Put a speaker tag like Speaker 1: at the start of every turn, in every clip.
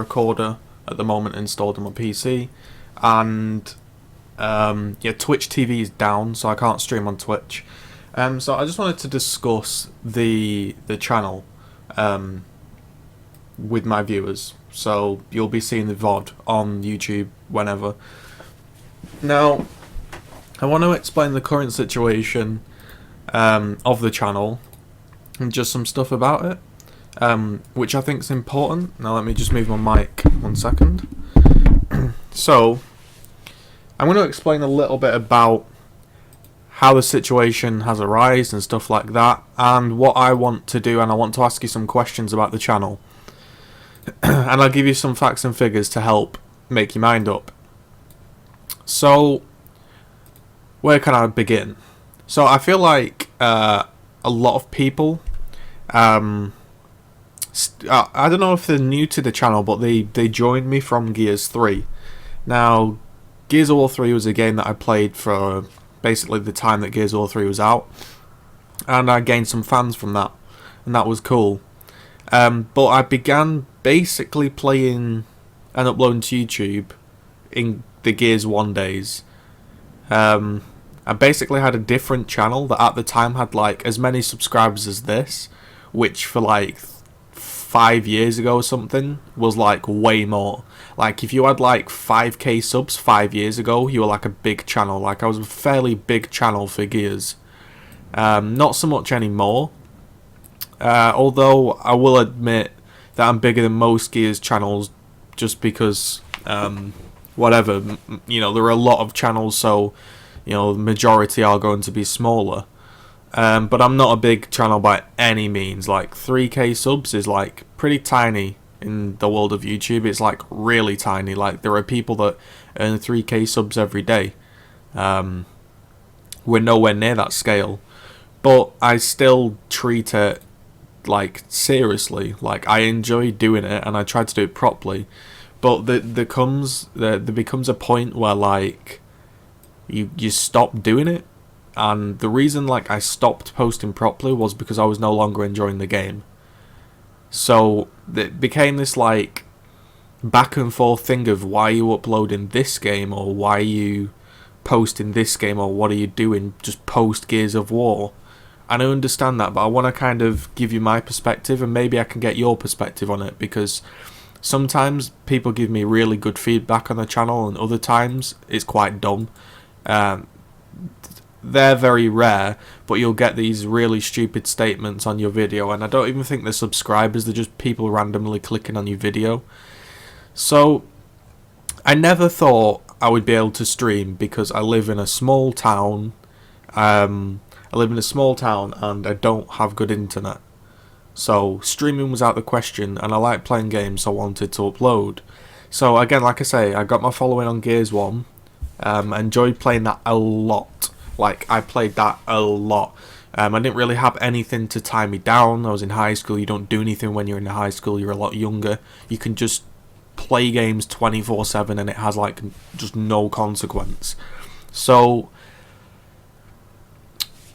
Speaker 1: recorder at the moment installed on my PC, and Twitch TV is down, so I can't stream on Twitch. So I just wanted to discuss the channel with my viewers. So you'll be seeing the VOD on YouTube whenever. Now, I want to explain the current situation of the channel and just some stuff about it, which I think is important. Now let me just move my mic 1 second. So, I'm going to explain a little bit about how the situation has arisen and stuff like that, and what I want to do, and I want to ask you some questions about the channel. And I'll give you some facts and figures to help make your mind up. So, where can I begin? So I feel like a lot of people, I don't know if they're new to the channel, but they joined me from GGZII. Now, Gears of War 3 was a game that I played for basically the time that Gears of War 3 was out, and I gained some fans from that, and that was cool. But I began basically playing and uploading to YouTube in the Gears 1 days. I basically had a different channel that at the time had like as many subscribers as this, which for like 5 years ago or something was like way more. Like if you had like 5k subs 5 years ago, you were like a big channel. Like I was a fairly big channel for Gears. Not so much anymore. Although I will admit that I'm bigger than most Gears channels, just because whatever, you know, there are a lot of channels, so you know the majority are going to be smaller. But I'm not a big channel by any means. Like 3k subs is like pretty tiny in the world of YouTube. It's like really tiny. Like there are people that earn 3k subs every day. We're nowhere near that scale, but I still treat it like seriously. Like I enjoy doing it and I try to do it properly, but there becomes a point where like you stop doing it. And the reason like I stopped posting properly was because I was no longer enjoying the game. So it became this like back and forth thing of why are you uploading this game, or why are you posting this game, or what are you doing, just post Gears of War. And I understand that, but I want to kind of give you my perspective, and maybe I can get your perspective on it, because sometimes people give me really good feedback on the channel and other times it's quite dumb. They're very rare, but you'll get these really stupid statements on your video, and I don't even think they're subscribers, they're just people randomly clicking on your video. So I never thought I would be able to stream because I live in a small town. I live in a small town and I don't have good internet. So streaming was out of the question, and I like playing games, so I wanted to upload. So again, like I say, I got my following on Gears 1. Enjoyed playing that a lot. Like I played that a lot. I didn't really have anything to tie me down. I was in high school. You don't do anything when you're in high school. You're a lot younger. You can just play games 24/7 and it has like just no consequence. So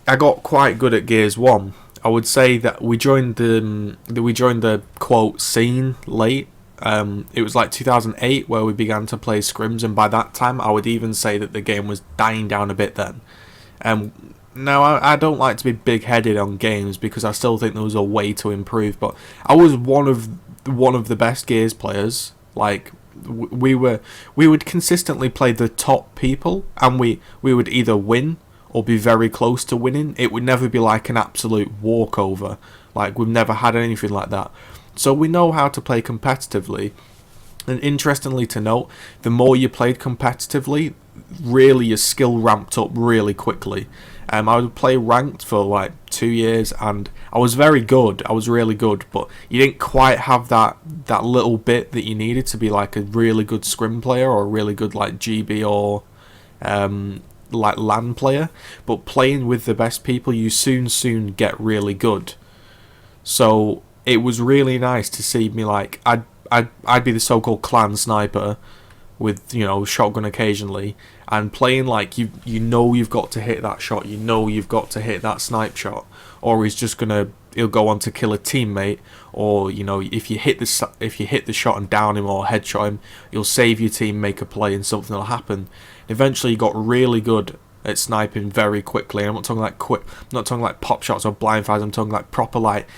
Speaker 1: I got quite good at Gears 1. I would say that we joined the quote scene late. It was like 2008 where we began to play scrims, and by that time I would even say that the game was dying down a bit then. Now I don't like to be big-headed on games because I still think there was a way to improve, but I was one of the best Gears players. Like we would consistently play the top people, and we would either win or be very close to winning. It would never be like an absolute walkover. Like we've never had anything like that. So we know how to play competitively. And interestingly to note, the more you played competitively, really your skill ramped up really quickly. I would play ranked for like 2 years and I was very good. I was really good, but you didn't quite have that little bit that you needed to be like a really good scrim player or a really good like GB or like LAN player. But playing with the best people, you soon get really good. So it was really nice to see me like I'd be the so-called clan sniper with, you know, shotgun occasionally, and playing like you know you've got to hit that shot, you know you've got to hit that snipe shot, or he'll go on to kill a teammate, or if you hit the shot and down him or headshot him, you'll save your team, make a play, and something will happen. Eventually, he got really good at sniping very quickly. I'm not talking like quick, I'm not talking like pop shots or blind fires. I'm talking like proper, like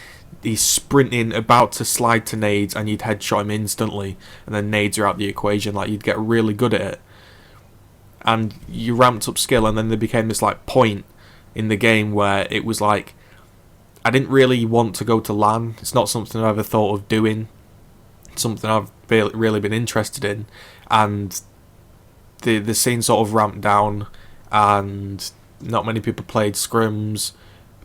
Speaker 1: he's sprinting, about to slide to nades, and you'd headshot him instantly, and then nades are out the equation. Like, you'd get really good at it, and you ramped up skill, and then there became this like point in the game where it was like, I didn't really want to go to LAN. It's not something I've ever thought of doing. It's something I've really been interested in, and the scene sort of ramped down, and not many people played scrims.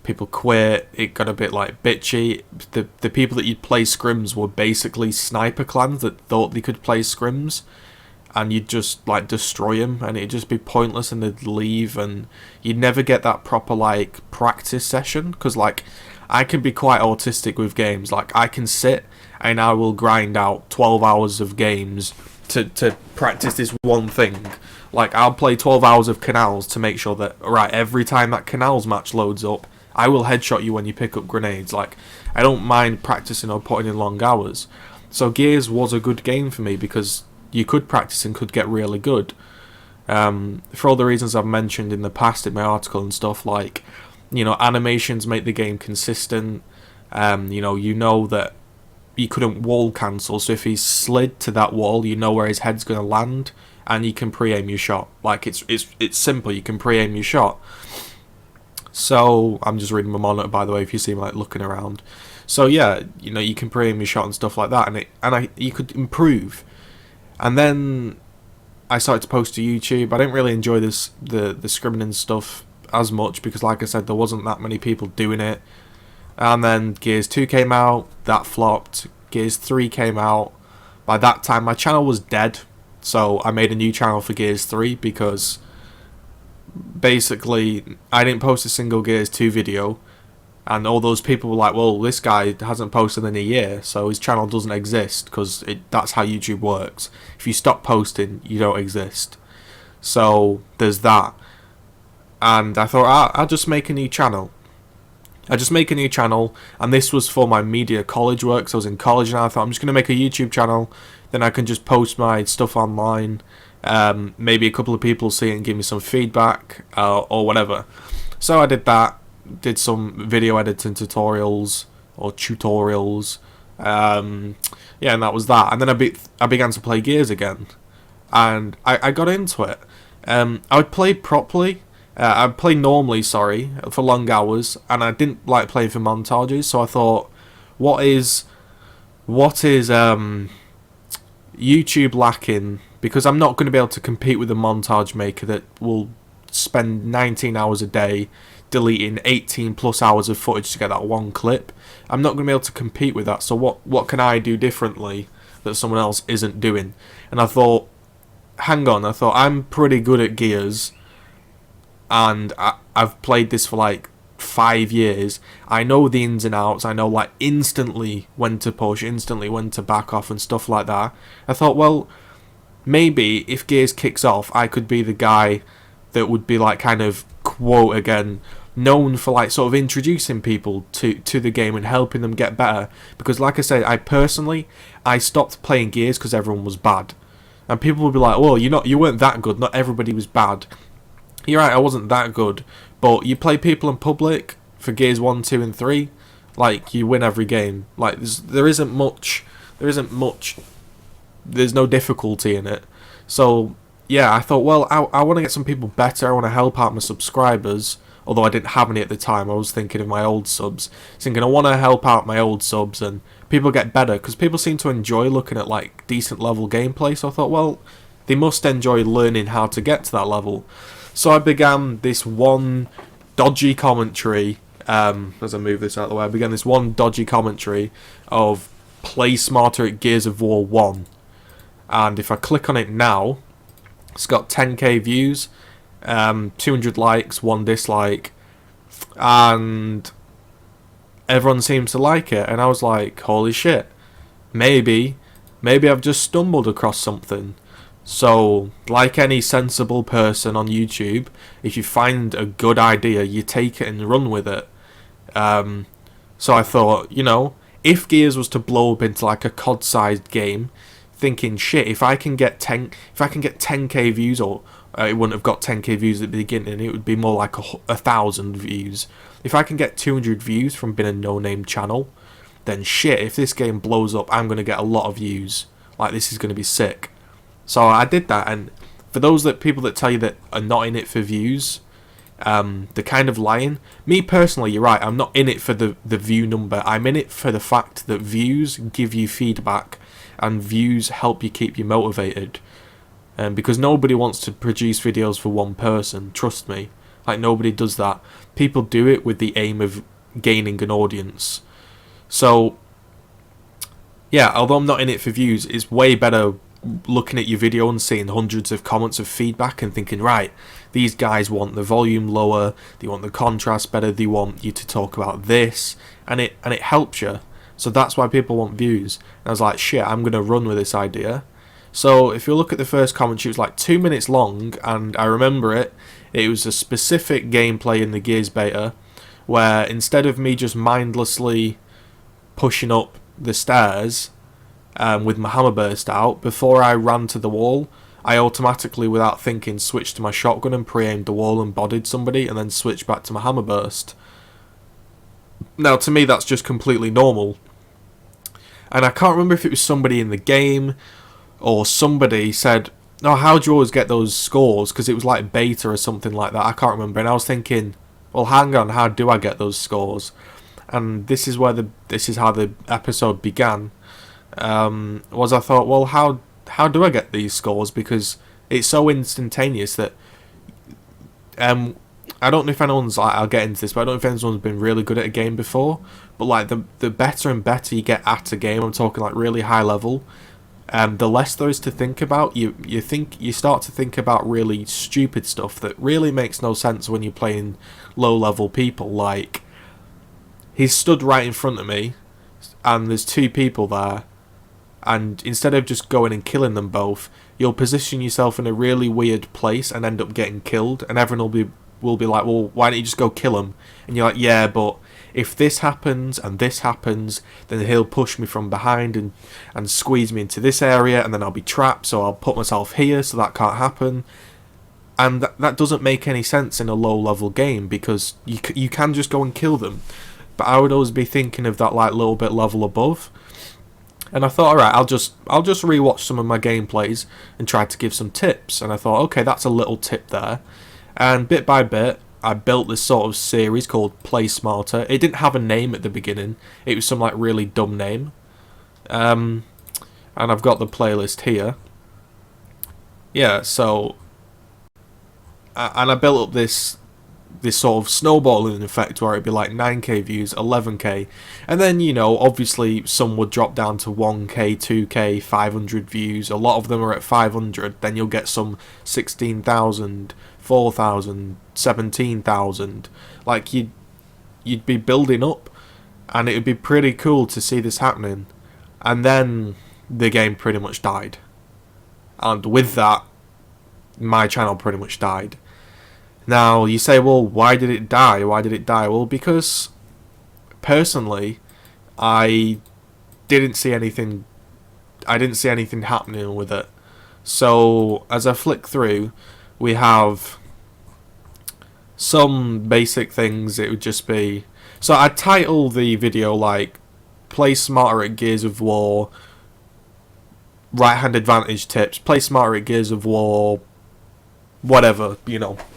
Speaker 1: People quit. It got a bit like bitchy. The people that you'd play scrims were basically sniper clans that thought they could play scrims, and you'd just like destroy them, and it'd just be pointless, and they'd leave, and you'd never get that proper like practice session. Because like, I can be quite autistic with games. Like, I can sit and I will grind out 12 hours of games to practice this one thing. Like, I'll play 12 hours of canals to make sure that, right, every time that canals match loads up, I will headshot you when you pick up grenades. Like, I don't mind practicing or putting in long hours. So Gears was a good game for me because you could practice and could get really good. For all the reasons I've mentioned in the past in my article and stuff, like, animations make the game consistent. You know that you couldn't wall cancel, so if he slid to that wall, you know where his head's going to land, and you can pre-aim your shot. Like, it's simple, you can pre-aim your shot. So, I'm just reading my monitor, by the way, if you see me like looking around. So yeah, you can pre-aim your shot and stuff like that, and you could improve. And then I started to post to YouTube. I didn't really enjoy the scrimming and stuff as much because, like I said, there wasn't that many people doing it. And then Gears 2 came out, that flopped. Gears 3 came out. By that time, my channel was dead, so I made a new channel for Gears 3 because basically I didn't post a single Gears 2 video, and all those people were like, well, this guy hasn't posted in a year, so his channel doesn't exist, because that's how YouTube works. If you stop posting, you don't exist. So there's that. And I thought, I'll just make a new channel. And this was for my media college work, so I was in college, and I thought, I'm just going to make a YouTube channel, then I can just post my stuff online. Maybe a couple of people see it and give me some feedback, or whatever. So I did that, did some video editing tutorials, and that was that. And then I began to play Gears again, and I got into it. I would play properly. I'd play normally, for long hours, and I didn't like playing for montages, so I thought, what is YouTube lacking? Because I'm not going to be able to compete with a montage maker that will spend 19 hours a day deleting 18 plus hours of footage to get that one clip. I'm not going to be able to compete with that, so what can I do differently that someone else isn't doing? And I thought, I'm pretty good at Gears, and I've played this for like 5 years. I know the ins and outs. I know like instantly when to push, instantly when to back off and stuff like that. I thought, well, maybe if Gears kicks off, I could be the guy that would be like, kind of, quote again, known for like sort of introducing people to the game and helping them get better. Because like I said, I stopped playing Gears because everyone was bad, and people would be like, well, you weren't that good, not everybody was bad. You're right, I wasn't that good, but you play people in public for Gears 1, 2 and 3, like, you win every game. Like, there's no difficulty in it. So yeah, I thought, well, I want to get some people better, I want to help out my subscribers, although I didn't have any at the time. I was thinking of my old subs, thinking I want to help out my old subs and people get better, because people seem to enjoy looking at like decent level gameplay. So I thought, well, they must enjoy learning how to get to that level. So I began this one dodgy commentary, as I move this out of the way, I began this one dodgy commentary of play smarter at Gears of War 1. And if I click on it now, it's got 10k views, 200 likes, 1 dislike, and everyone seems to like it. And I was like, holy shit, maybe I've just stumbled across something. So, like any sensible person on YouTube, if you find a good idea, you take it and run with it. So I thought, if Gears was to blow up into like a COD-sized game, thinking, shit, if I can get 10k views, or it wouldn't have got 10k views at the beginning, it would be more like 1,000 views. If I can get 200 views from being a no-name channel, then shit, if this game blows up, I'm going to get a lot of views. Like, this is going to be sick. So I did that, and for those people that tell you that are not in it for views, they're kind of lying. Me personally, you're right, I'm not in it for the view number. I'm in it for the fact that views give you feedback, and views help you keep you motivated. Because nobody wants to produce videos for one person, trust me. Like, nobody does that. People do it with the aim of gaining an audience. So, yeah, although I'm not in it for views, it's way better looking at your video and seeing hundreds of comments of feedback and thinking, right, these guys want the volume lower, they want the contrast better, they want you to talk about this, and it helps you. So that's why people want views. And I was like, shit, I'm going to run with this idea. So if you look at the first commentary, it was like 2 minutes long, and I remember it. It was a specific gameplay in the Gears beta, where instead of me just mindlessly pushing up the stairs, with my hammer burst out, before I ran to the wall, I automatically, without thinking, switched to my shotgun and pre-aimed the wall and bodied somebody, and then switched back to my hammer burst. Now, to me, that's just completely normal. And I can't remember if it was somebody in the game, or somebody said, "Oh, how do you always get those scores?" Because it was like beta or something like that. I can't remember. And I was thinking, well, hang on, how do I get those scores? And this is how the episode began. Was I thought, well, how do I get these scores? Because it's so instantaneous that I don't know if anyone's like, I'll get into this, but I don't know if anyone's been really good at a game before. But like the better and better you get at a game, I'm talking like really high level, the less there is to think about. You start to think about really stupid stuff that really makes no sense when you're playing low level people. Like, he's stood right in front of me, and there's two people there. And instead of just going and killing them both, you'll position yourself in a really weird place and end up getting killed. And everyone will be like, well, why don't you just go kill him? And you're like, yeah, but if this happens and this happens, then he'll push me from behind and squeeze me into this area, and then I'll be trapped, so I'll put myself here, so that can't happen. And that doesn't make any sense in a low-level game, because you can just go and kill them. But I would always be thinking of that like little bit level above. And I thought, alright, I'll just rewatch some of my gameplays and try to give some tips. And I thought, okay, that's a little tip there. And bit by bit, I built this sort of series called Play Smarter. It didn't have a name at the beginning. It was some like really dumb name. And I've got the playlist here. Yeah, so... And I built up this sort of snowballing effect where it'd be like 9k views, 11k, and then, obviously some would drop down to 1k, 2k, 500 views. A lot of them are at 500. Then you'll get some 16,000, 4,000, 17,000. Like, you'd be building up, and it would be pretty cool to see this happening. And then the game pretty much died, and with that, my channel pretty much died. Now, you say, well, why did it die? Well, because, personally, I didn't see anything happening with it. So, as I flick through, we have some basic things. It would just be... So, I'd title the video, like, Play Smarter at Gears of War, Right-Hand Advantage Tips, Play Smarter at Gears of War... whatever,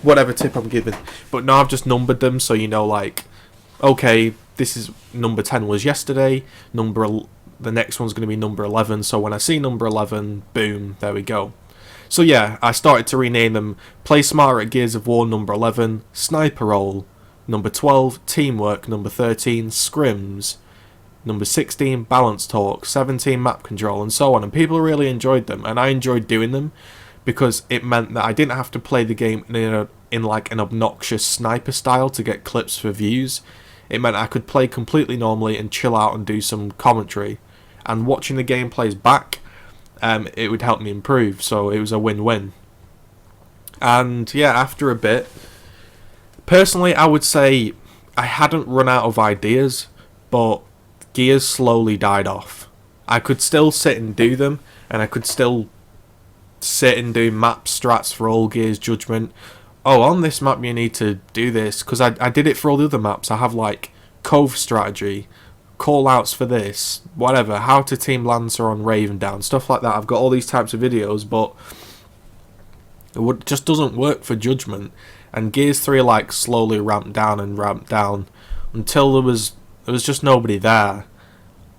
Speaker 1: whatever tip I'm giving. But now I've just numbered them, so like, okay, this is number 10 was yesterday, the next one's going to be number 11, so when I see number 11, boom, there we go. So yeah, I started to rename them: Play Smarter at Gears of War number 11, Sniper Roll, number 12, Teamwork, number 13, Scrims, number 16, Balance Talk, 17, Map Control, and so on. And people really enjoyed them, and I enjoyed doing them, because it meant that I didn't have to play the game in like an obnoxious sniper style to get clips for views. It meant I could play completely normally and chill out and do some commentary. And watching the gameplays back, it would help me improve, so it was a win-win. And yeah, after a bit, personally I would say I hadn't run out of ideas, but Gears slowly died off. I could still sit and do them, and I could still sit and do map strats for all Gears Judgment. Oh, on this map you need to do this, because I did it for all the other maps. I have like Cove strategy, call outs for this, whatever, how to team Lancer on Raven Down, stuff like that. I've got all these types of videos, but it just doesn't work for Judgment. And Gears 3 like slowly ramped down until there was just nobody there.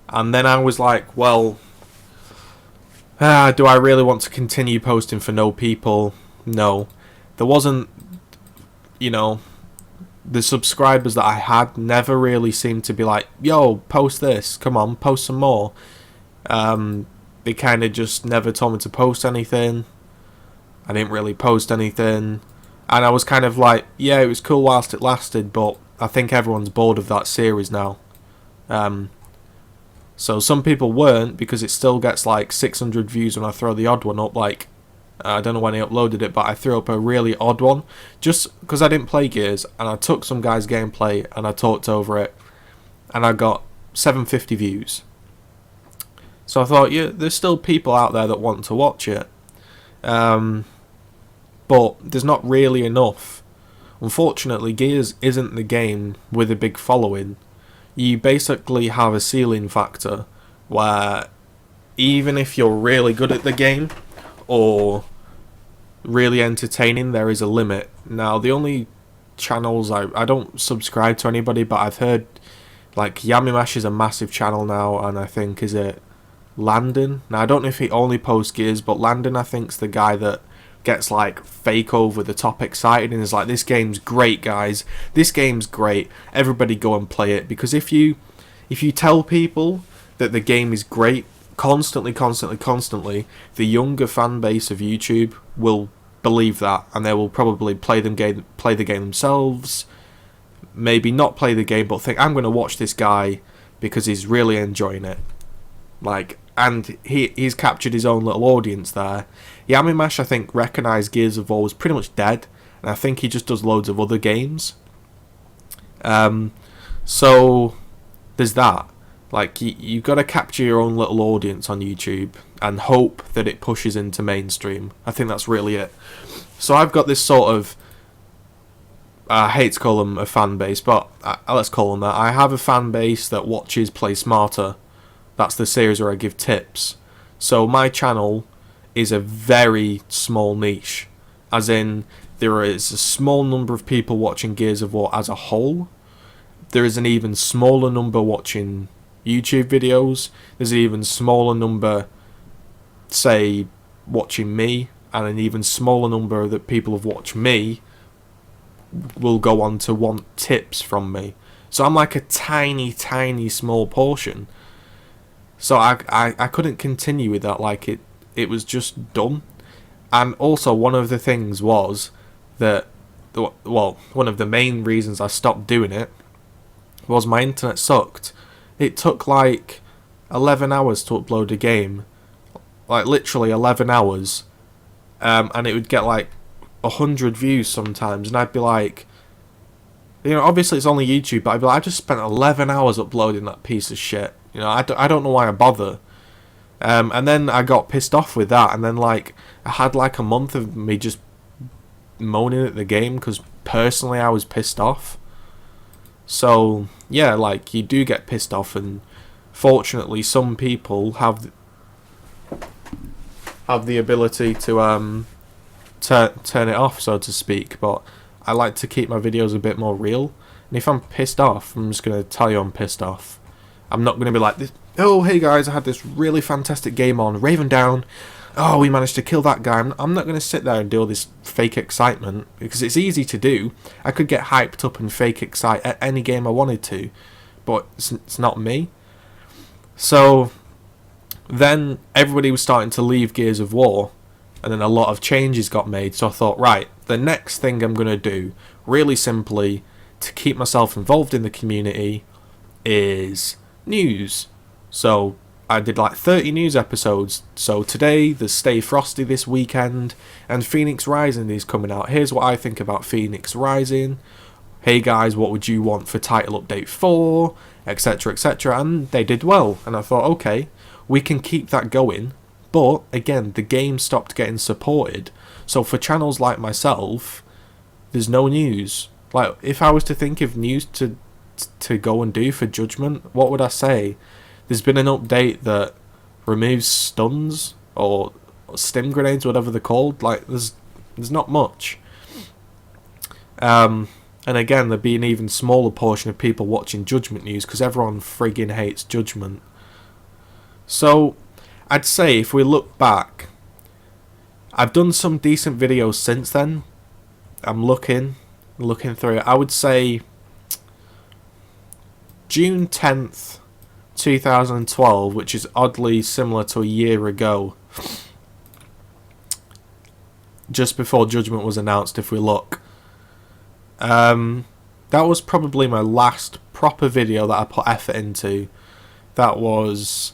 Speaker 1: And then I was like, well, do I really want to continue posting for no people? No. There wasn't, the subscribers that I had never really seemed to be like, yo, post this, come on, post some more. They kind of just never told me to post anything. I didn't really post anything. And I was kind of like, yeah, it was cool whilst it lasted, but I think everyone's bored of that series now. So some people weren't, because it still gets like 600 views when I throw the odd one up. Like, I don't know when I uploaded it, but I threw up a really odd one just because I didn't play Gears, and I took some guy's gameplay and I talked over it, and I got 750 views. So I thought, yeah, there's still people out there that want to watch it, but there's not really enough. Unfortunately, Gears isn't the game with a big following. You basically have a ceiling factor where even if you're really good at the game or really entertaining, there is a limit. Now, the only channels, I don't subscribe to anybody, but I've heard like Yamimash is a massive channel now, and I think, is it Landon? Now, I don't know if he only posts Gears, but Landon, I think, is the guy that gets like fake over the top excited and is like, this game's great, guys, this game's great, everybody go and play it. Because if you tell people that the game is great constantly, the younger fan base of YouTube will believe that, and they will probably play the game themselves, maybe not play the game, but think, I'm going to watch this guy because he's really enjoying it. Like, and he's captured his own little audience there. Yamimash, I think, recognised Gears of War was pretty much dead, and I think he just does loads of other games. So there's that. Like, you've got to capture your own little audience on YouTube and hope that it pushes into mainstream. I think that's really it. So I've got this sort of, I hate to call them a fan base, but let's call them that. I have a fan base that watches Play Smarter. That's the series where I give tips. So my channel is a very small niche, as in there is a small number of people watching Gears of War as a whole. There is an even smaller number watching YouTube videos. There's an even smaller number, say, watching me, and an even smaller number that people have watched me will go on to want tips from me. So I'm like a tiny small portion. So I couldn't continue with that. Like, it was just dumb. And also, one of the things was that, well, one of the main reasons I stopped doing it was my internet sucked. It took like 11 hours to upload a game. Like, literally 11 hours. And it would get like 100 views sometimes. And I'd be like, obviously it's only YouTube, but I'd be like, I just spent 11 hours uploading that piece of shit. I don't know why I bother. And then I got pissed off with that, and then like I had like a month of me just moaning at the game because personally I was pissed off. So yeah, like, you do get pissed off, and fortunately some people have the ability to turn it off, so to speak. But I like to keep my videos a bit more real, and if I'm pissed off, I'm just going to tell you I'm pissed off. I'm not going to be like, oh, hey guys, I had this really fantastic game on Raven Down. Oh, we managed to kill that guy. I'm not going to sit there and do all this fake excitement, because it's easy to do. I could get hyped up and fake excite at any game I wanted to, but it's not me. So then everybody was starting to leave Gears of War, and then a lot of changes got made. So I thought, right, the next thing I'm going to do, really simply, to keep myself involved in the community, is news. So I did like 30 news episodes. So today there's Stay Frosty this weekend, and Phoenix Rising is coming out. Here's what I think about Phoenix Rising. hey guys, what would you want for title update 4, etc, etc, and they did well, and I thought, okay, we can keep that going. But again, the game stopped getting supported, so for channels like myself, there's no news. Like, if I was to think of news to go and do for Judgment, what would I say? There's been an update that removes stuns or stim grenades, whatever they're called. Like, there's not much. And again, there'd be an even smaller portion of people watching Judgment news because everyone friggin' hates Judgment. So, I'd say if we look back, I've done some decent videos since then. I'm looking through it. I would say June 10th, 2012, which is oddly similar to a year ago, just before Judgment was announced, if we look. That was probably my last proper video that I put effort into. That was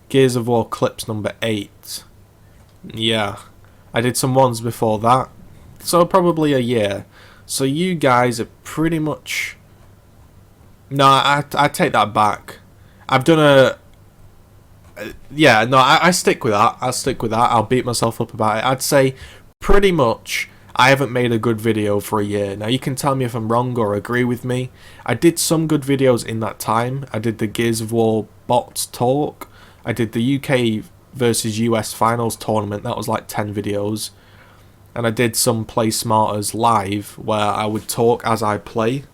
Speaker 1: Gears of War clips number 8. Yeah, I did some ones before that, so probably a year. So you guys are pretty much... No, I take that back. I've done yeah, no, I stick with that. I'll stick with that. I'll beat myself up about it. I'd say pretty much I haven't made a good video for a year. Now, you can tell me if I'm wrong or agree with me. I did some good videos in that time. I did the Gears of War bots talk. I did the UK versus US finals tournament. That was like 10 videos. And I did some Play Smarters live where I would talk as I play.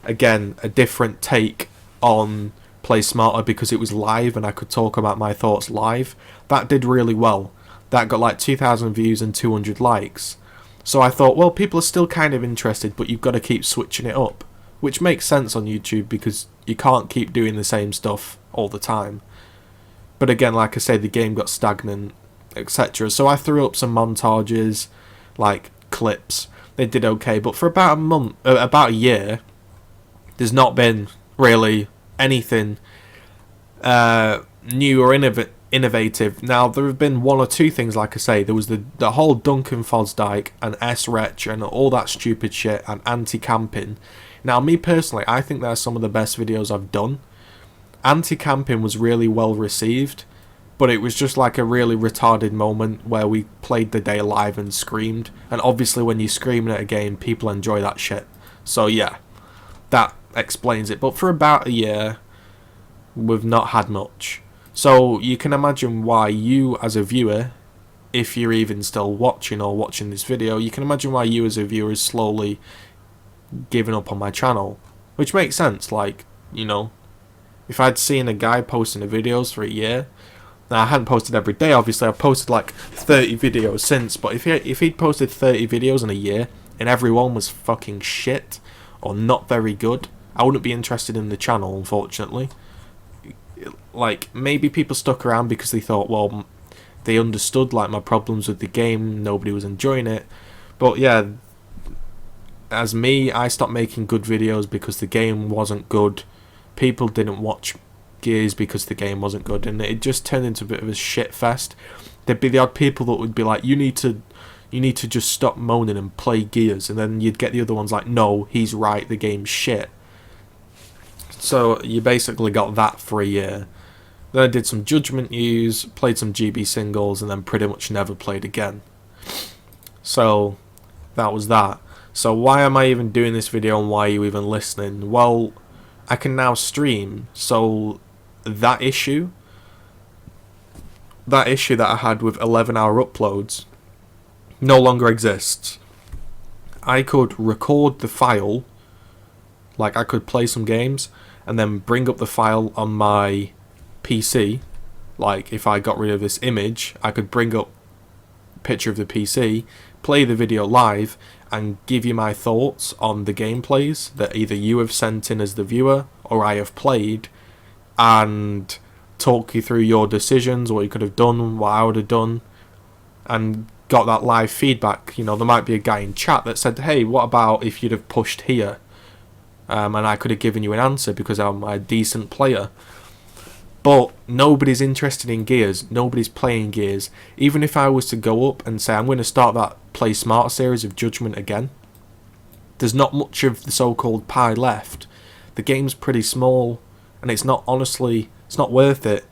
Speaker 1: Again, a different take on Play Smarter because it was live and I could talk about my thoughts live. That did really well. That got like 2,000 views and 200 likes. So I thought, well, people are still kind of interested, but you've got to keep switching it up. Which makes sense on YouTube because you can't keep doing the same stuff all the time. But again, like I say, the game got stagnant, etc. So I threw up some montages, like clips. They did okay, but for about a month, about a year, there's not been really anything new or innovative. Now, there have been one or two things, like I say. There was the whole Duncan Fosdyke and S-Retch and all that stupid shit and anti-camping. Now, me personally, I think they're some of the best videos I've done. Anti-camping was really well received, but it was just like a really retarded moment where we played the day live and screamed. And obviously when you're screaming at a game, people enjoy that shit. So yeah, that explains it. But for about a year, we've not had much. So you can imagine why you as a viewer, if you're even still watching or watching this video, you can imagine why you as a viewer is slowly giving up on my channel. Which makes sense, like, you know, if I'd seen a guy posting the videos for a year, now I hadn't posted every day, obviously, I've posted like 30 videos since, but if he'd posted 30 videos in a year, and every one was fucking shit, or not very good, I wouldn't be interested in the channel, unfortunately. Like, maybe people stuck around because they thought, well, they understood, like, my problems with the game, nobody was enjoying it, but yeah, as me, I stopped making good videos because the game wasn't good. People didn't watch Gears because the game wasn't good, and it just turned into a bit of a shit fest. There'd be the odd people that would be like, you need to just stop moaning and play Gears, and then you'd get the other ones like, no, he's right, the game's shit. So you basically got that for a year. Then I did some Judgment news, played some GB singles, and then pretty much never played again. So that was that. So why am I even doing this video, and why are you even listening? Well, I can now stream, so that issue that I had with 11-hour uploads no longer exists. I could record the file, like I could play some games, and then bring up the file on my PC. Like, if I got rid of this image, I could bring up a picture of the PC, play the video live, and give you my thoughts on the gameplays that either you have sent in as the viewer or I have played, and talk you through your decisions, what you could have done, what I would have done, and got that live feedback. You know, there might be a guy in chat that said, hey, what about if you'd have pushed here? And I could have given you an answer because I'm a decent player. But nobody's interested in Gears, nobody's playing Gears. Even if I was to go up and say I'm going to start that Play Smart series of Judgment again, there's not much of the so-called pie left. The game's pretty small, and it's not worth it.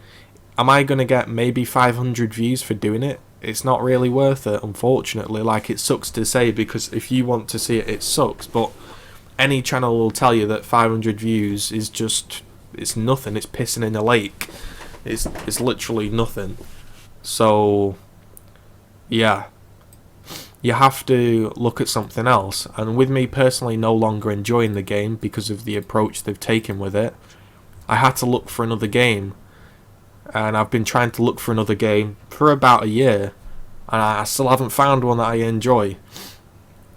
Speaker 1: Am I going to get maybe 500 views for doing it? It's not really worth it, unfortunately. Like, it sucks to say, because if you want to see it, it sucks, but any channel will tell you that 500 views is just, it's nothing. It's pissing in a lake. It's literally nothing. So, yeah. You have to look at something else. And with me personally no longer enjoying the game because of the approach they've taken with it, I had to look for another game. And I've been trying to look for another game for about a year, and I still haven't found one that I enjoy.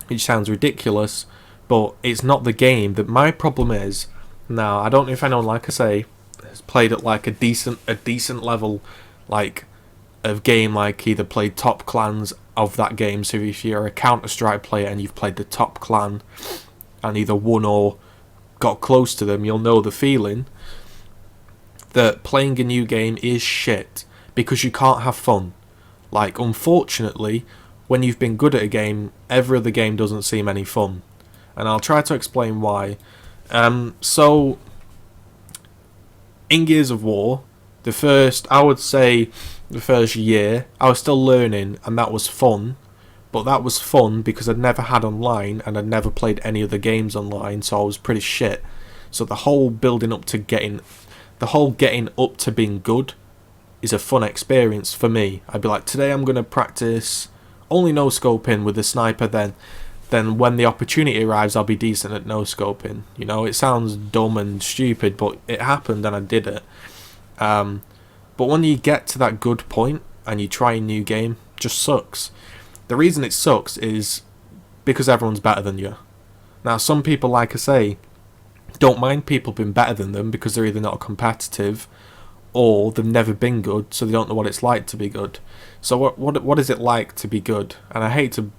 Speaker 1: Which sounds ridiculous, but it's not the game. That my problem is, now I don't know if anyone, like I say, has played at like a decent level, like, of game, like either played top clans of that game. So if you're a Counter-Strike player and you've played the top clan and either won or got close to them, you'll know the feeling that playing a new game is shit because you can't have fun. Like, unfortunately, when you've been good at a game, every other game doesn't seem any fun. And I'll try to explain why. So, in Gears of War, I would say the first year, I was still learning, and that was fun. But that was fun because I'd never had online, and I'd never played any other games online, so I was pretty shit. So the whole getting up to being good is a fun experience for me. I'd be like, today I'm going to practice only no-scoping with the sniper, then when the opportunity arrives, I'll be decent at no-scoping. You know, it sounds dumb and stupid, but it happened and I did it. But when you get to that good point and you try a new game, it just sucks. The reason it sucks is because everyone's better than you. Now, some people, like I say, don't mind people being better than them because they're either not competitive or they've never been good, so they don't know what it's like to be good. So what is it like to be good? And I hate to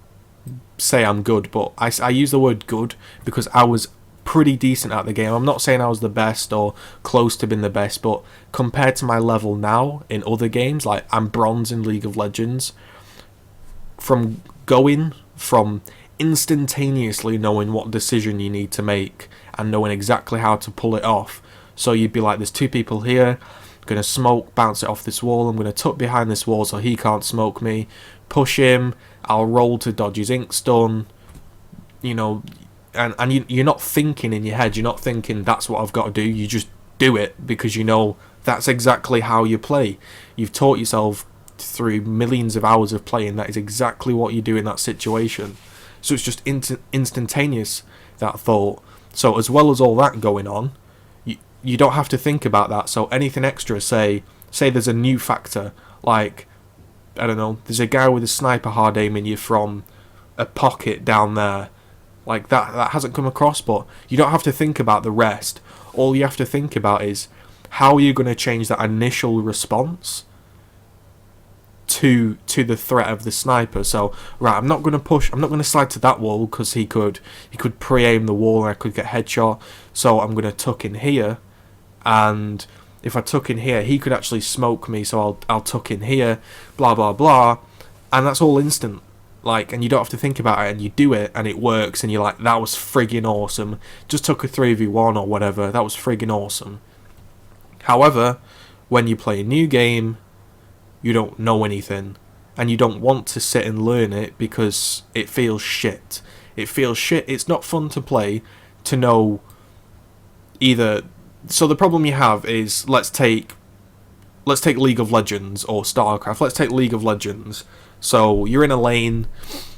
Speaker 1: say I'm good, but I use the word good because I was pretty decent at the game. I'm not saying I was the best or close to being the best, but compared to my level now in other games, like I'm bronze in League of Legends, from instantaneously knowing what decision you need to make and knowing exactly how to pull it off. So you'd be like, there's two people here, I'm going to smoke, bounce it off this wall, I'm going to tuck behind this wall so he can't smoke me, push him, I'll roll to dodge his ink stun, you know, and you're not thinking in your head, you're not thinking that's what I've got to do, you just do it because you know that's exactly how you play. You've taught yourself through millions of hours of playing that is exactly what you do in that situation. So it's just instantaneous, that thought. So as well as all that going on, you don't have to think about that. So anything extra, say there's a new factor, like, I don't know, there's a guy with a sniper hard aiming you from a pocket down there. Like, that hasn't come across, but you don't have to think about the rest. All you have to think about is, how are you going to change that initial response to the threat of the sniper? So, right, I'm not going to slide to that wall because he could pre-aim the wall and I could get headshot. So I'm going to tuck in here, and if I tuck in here, he could actually smoke me, so I'll tuck in here, blah blah blah, and that's all instant. Like, and you don't have to think about it, and you do it, and it works, and you're like, that was friggin' awesome. Just took a 3v1 or whatever, that was friggin' awesome. However, when you play a new game, you don't know anything, and you don't want to sit and learn it because it feels shit. It feels shit. It's not fun to play to know either. So the problem you have is, let's take League of Legends or StarCraft. Let's take League of Legends. So you're in a lane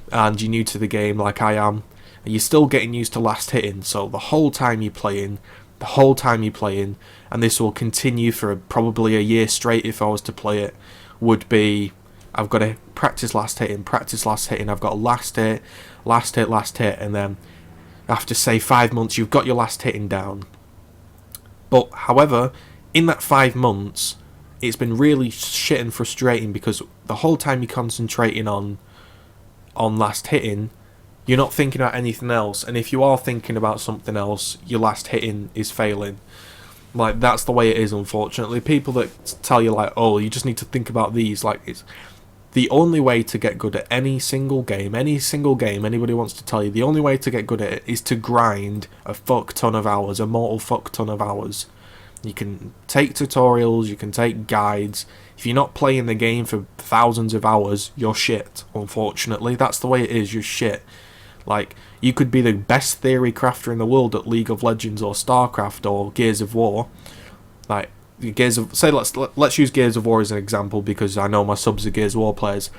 Speaker 1: and you're new to the game like I am, and you're still getting used to last hitting. So the whole time you're playing, and this will continue for probably a year straight if I was to play it, would be, I've got to practice last hitting, I've got last hit, and then after, say, 5 months, you've got your last hitting down. But, however, in that 5 months, it's been really shit and frustrating because the whole time you're concentrating on last hitting, you're not thinking about anything else, and if you are thinking about something else, your last hitting is failing. Like, that's the way it is, unfortunately. People that tell you, like, oh, you just need to think about these, like, the only way to get good at any single game anybody wants to tell you, the only way to get good at it is to grind a fuck ton of hours, a mortal fuck ton of hours. You can take tutorials, you can take guides. If you're not playing the game for thousands of hours, you're shit, unfortunately. That's the way it is, you're shit. Like, you could be the best theory crafter in the world at League of Legends or StarCraft or Gears of War. Like, let's use Gears of War as an example, because I know my subs are Gears of War players.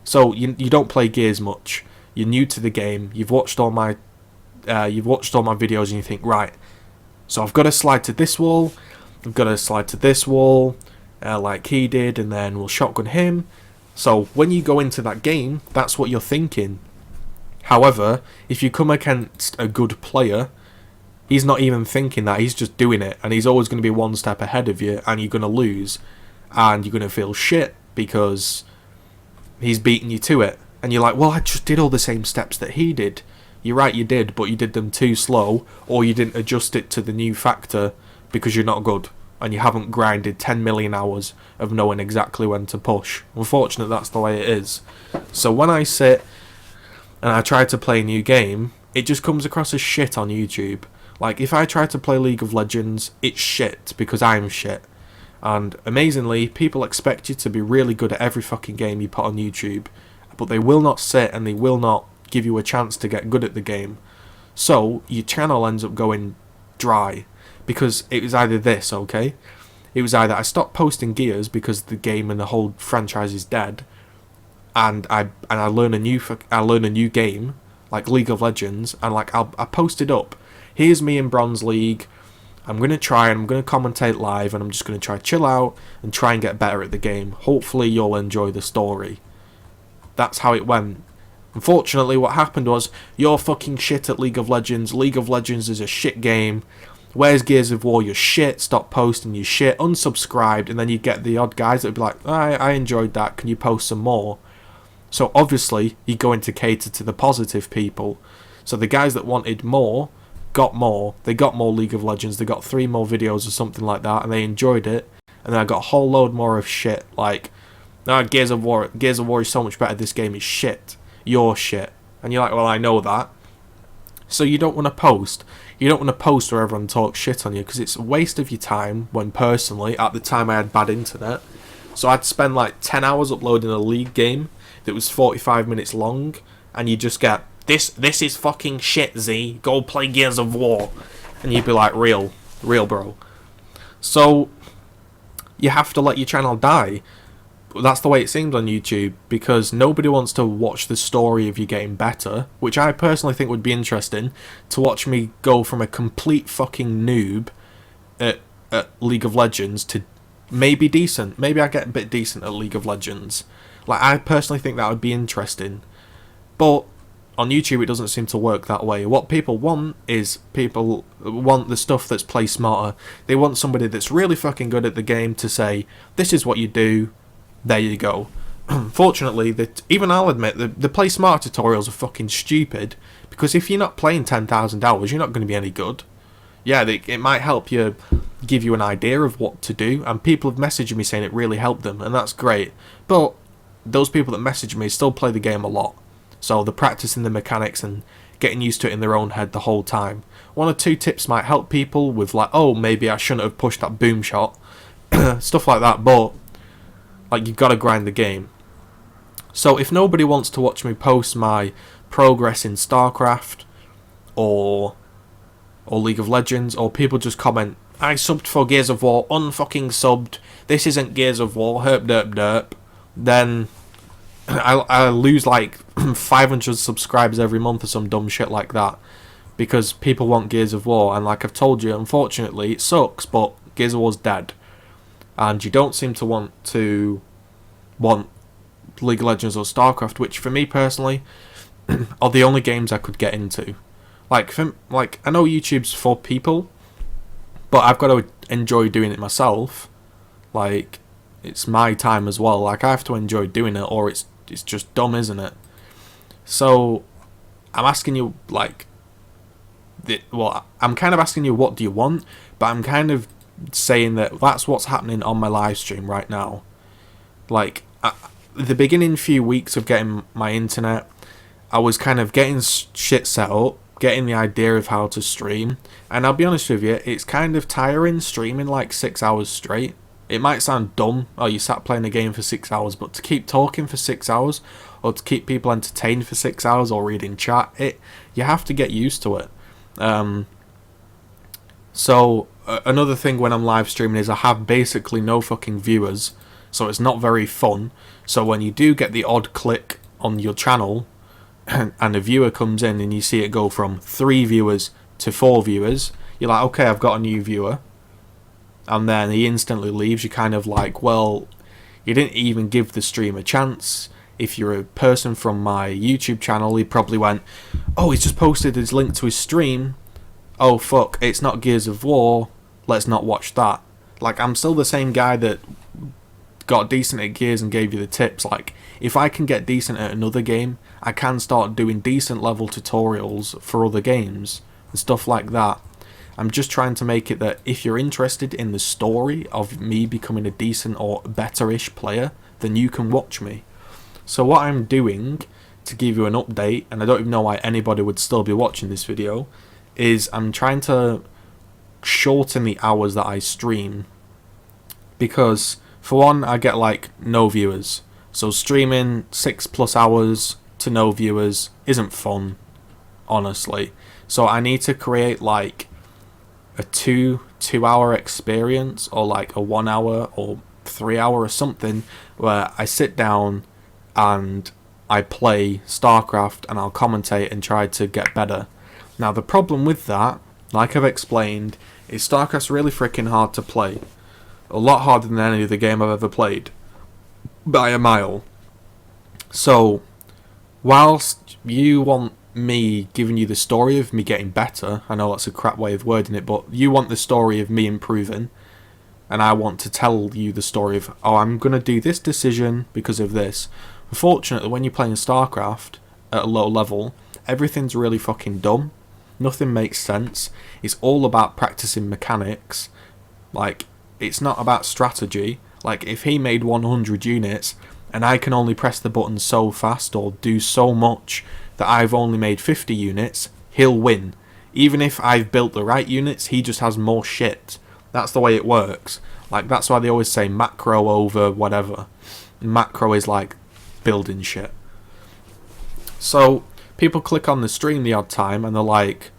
Speaker 1: So you don't play Gears much. You're new to the game. You've watched all my videos, and you think, right, so I've got to slide to this wall. I've got to slide to this wall, like he did, and then we'll shotgun him. So when you go into that game, that's what you're thinking. However, if you come against a good player, he's not even thinking that, he's just doing it, and he's always going to be one step ahead of you, and you're going to lose, and you're going to feel shit because he's beating you to it. And you're like, well, I just did all the same steps that he did. You're right, you did, but you did them too slow, or you didn't adjust it to the new factor because you're not good, and you haven't grinded 10 million hours of knowing exactly when to push. Unfortunately, that's the way it is. So when I sit and I try to play a new game, it just comes across as shit on YouTube. Like, if I try to play League of Legends, it's shit because I'm shit. And amazingly, people expect you to be really good at every fucking game you put on YouTube, but they will not sit and they will not give you a chance to get good at the game. So your channel ends up going dry, because it was either this, okay? It was either I stopped posting Gears because the game and the whole franchise is dead, and I learn a new game like League of Legends, and like I post it up. Here's me in Bronze League. I'm going to try, and I'm going to commentate live, and I'm just going to try chill out and try and get better at the game. Hopefully you'll enjoy the story. That's how it went. Unfortunately, what happened was, you're fucking shit at League of Legends. League of Legends is a shit game. Where's Gears of War? You're shit. Stop posting. You're shit. Unsubscribed. And then you get the odd guys that would be like, I enjoyed that. Can you post some more? So obviously, you're going to cater to the positive people. So the guys that wanted more got more. They got more League of Legends. They got 3 more videos or something like that, and they enjoyed it. And then I got a whole load more of shit, like, Gears of War is so much better, this game is shit. You're shit. And you're like, well, I know that. So you don't want to post. You don't want to post where everyone talks shit on you, because it's a waste of your time, when personally, at the time I had bad internet. So I'd spend like 10 hours uploading a League game that was 45 minutes long, and you just get, This is fucking shit, Z. Go play Gears of War. And you'd be like, real bro. So, you have to let your channel die. That's the way it seems on YouTube, because nobody wants to watch the story of you getting better, which I personally think would be interesting, to watch me go from a complete fucking noob at League of Legends to maybe decent. Maybe I get a bit decent at League of Legends. Like, I personally think that would be interesting. But on YouTube, it doesn't seem to work that way. What people want is, people want the stuff that's play smarter. They want somebody that's really fucking good at the game to say, this is what you do, there you go. Fortunately, even I'll admit, the play smarter tutorials are fucking stupid, because if you're not playing 10,000 hours, you're not going to be any good. Yeah, it might help you, give you an idea of what to do, and people have messaged me saying it really helped them, and that's great. But those people that message me still play the game a lot. So they're practicing the mechanics and getting used to it in their own head the whole time. 1 or 2 tips might help people with, like, oh, maybe I shouldn't have pushed that boom shot. Stuff like that, but, like, you've got to grind the game. So if nobody wants to watch me post my progress in StarCraft or League of Legends, or people just comment, I subbed for Gears of War, unfucking subbed, this isn't Gears of War, herp derp derp, then I lose like 500 subscribers every month or some dumb shit like that, because people want Gears of War, and like I've told you, unfortunately it sucks, but Gears of War's dead, and you don't seem to want League of Legends or StarCraft, which for me personally are the only games I could get into. Like I know YouTube's for people, but I've got to enjoy doing it myself. Like, it's my time as well. Like, I have to enjoy doing it, or it's just dumb, isn't it? So I'm asking you, like, I'm kind of asking you, what do you want? But I'm kind of saying that that's what's happening on my live stream right now. Like, the beginning few weeks of getting my internet, I was kind of getting shit set up, getting the idea of how to stream, and I'll be honest with you, it's kind of tiring streaming like 6 hours straight. It might sound dumb, oh, you sat playing a game for 6 hours, but to keep talking for 6 hours, or to keep people entertained for 6 hours, or reading chat, you have to get used to it. Another thing when I'm live streaming is I have basically no fucking viewers, so it's not very fun. So when you do get the odd click on your channel, and a viewer comes in and you see it go from 3 viewers to 4 viewers, you're like, okay, I've got a new viewer. And then he instantly leaves. You're kind of like, well, you didn't even give the stream a chance. If you're a person from my YouTube channel, he probably went, oh, he's just posted his link to his stream. Oh, fuck, it's not Gears of War. Let's not watch that. Like, I'm still the same guy that got decent at Gears and gave you the tips. Like, if I can get decent at another game, I can start doing decent level tutorials for other games and stuff like that. I'm just trying to make it that if you're interested in the story of me becoming a decent or better-ish player, then you can watch me. So what I'm doing, to give you an update, and I don't even know why anybody would still be watching this video, is I'm trying to shorten the hours that I stream. Because, for one, I get like no viewers. So streaming 6+ hours to no viewers isn't fun, honestly. So I need to create like a 2-hour experience, or like a 1 hour or 3 hour or something, where I sit down and I play StarCraft and I'll commentate and try to get better. Now the problem with that, like I've explained, is StarCraft's really freaking hard to play. A lot harder than any other game I've ever played. By a mile. So, whilst you want me giving you the story of me getting better, I know that's a crap way of wording it, but you want the story of me improving, and I want to tell you the story of, oh, I'm going to do this decision because of this. Unfortunately, when you're playing StarCraft at a low level, everything's really fucking dumb. Nothing makes sense. It's all about practicing mechanics. Like, it's not about strategy. Like, if he made 100 units, and I can only press the button so fast or do so much that I've only made 50 units, he'll win. Even if I've built the right units, he just has more shit. That's the way it works. Like, that's why they always say macro over whatever. Macro is like building shit. So, people click on the stream the odd time and they're like,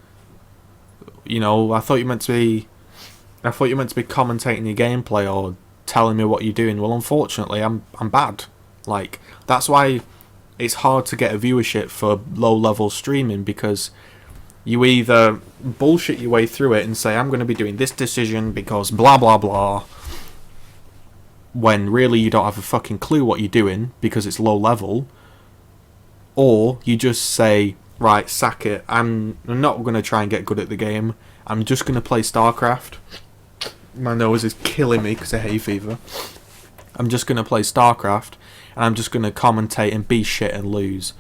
Speaker 1: you know, I thought you meant to be commentating your gameplay or telling me what you're doing. Well, unfortunately, I'm bad. Like, that's why it's hard to get a viewership for low-level streaming, because you either bullshit your way through it and say, I'm going to be doing this decision because blah blah blah, when really you don't have a fucking clue what you're doing because it's low level, or you just say, right, sack it, I'm not going to try and get good at the game, I'm just going to play StarCraft. My nose is killing me because of hay fever. I'm just going to play StarCraft, and I'm just going to commentate and be shit and lose.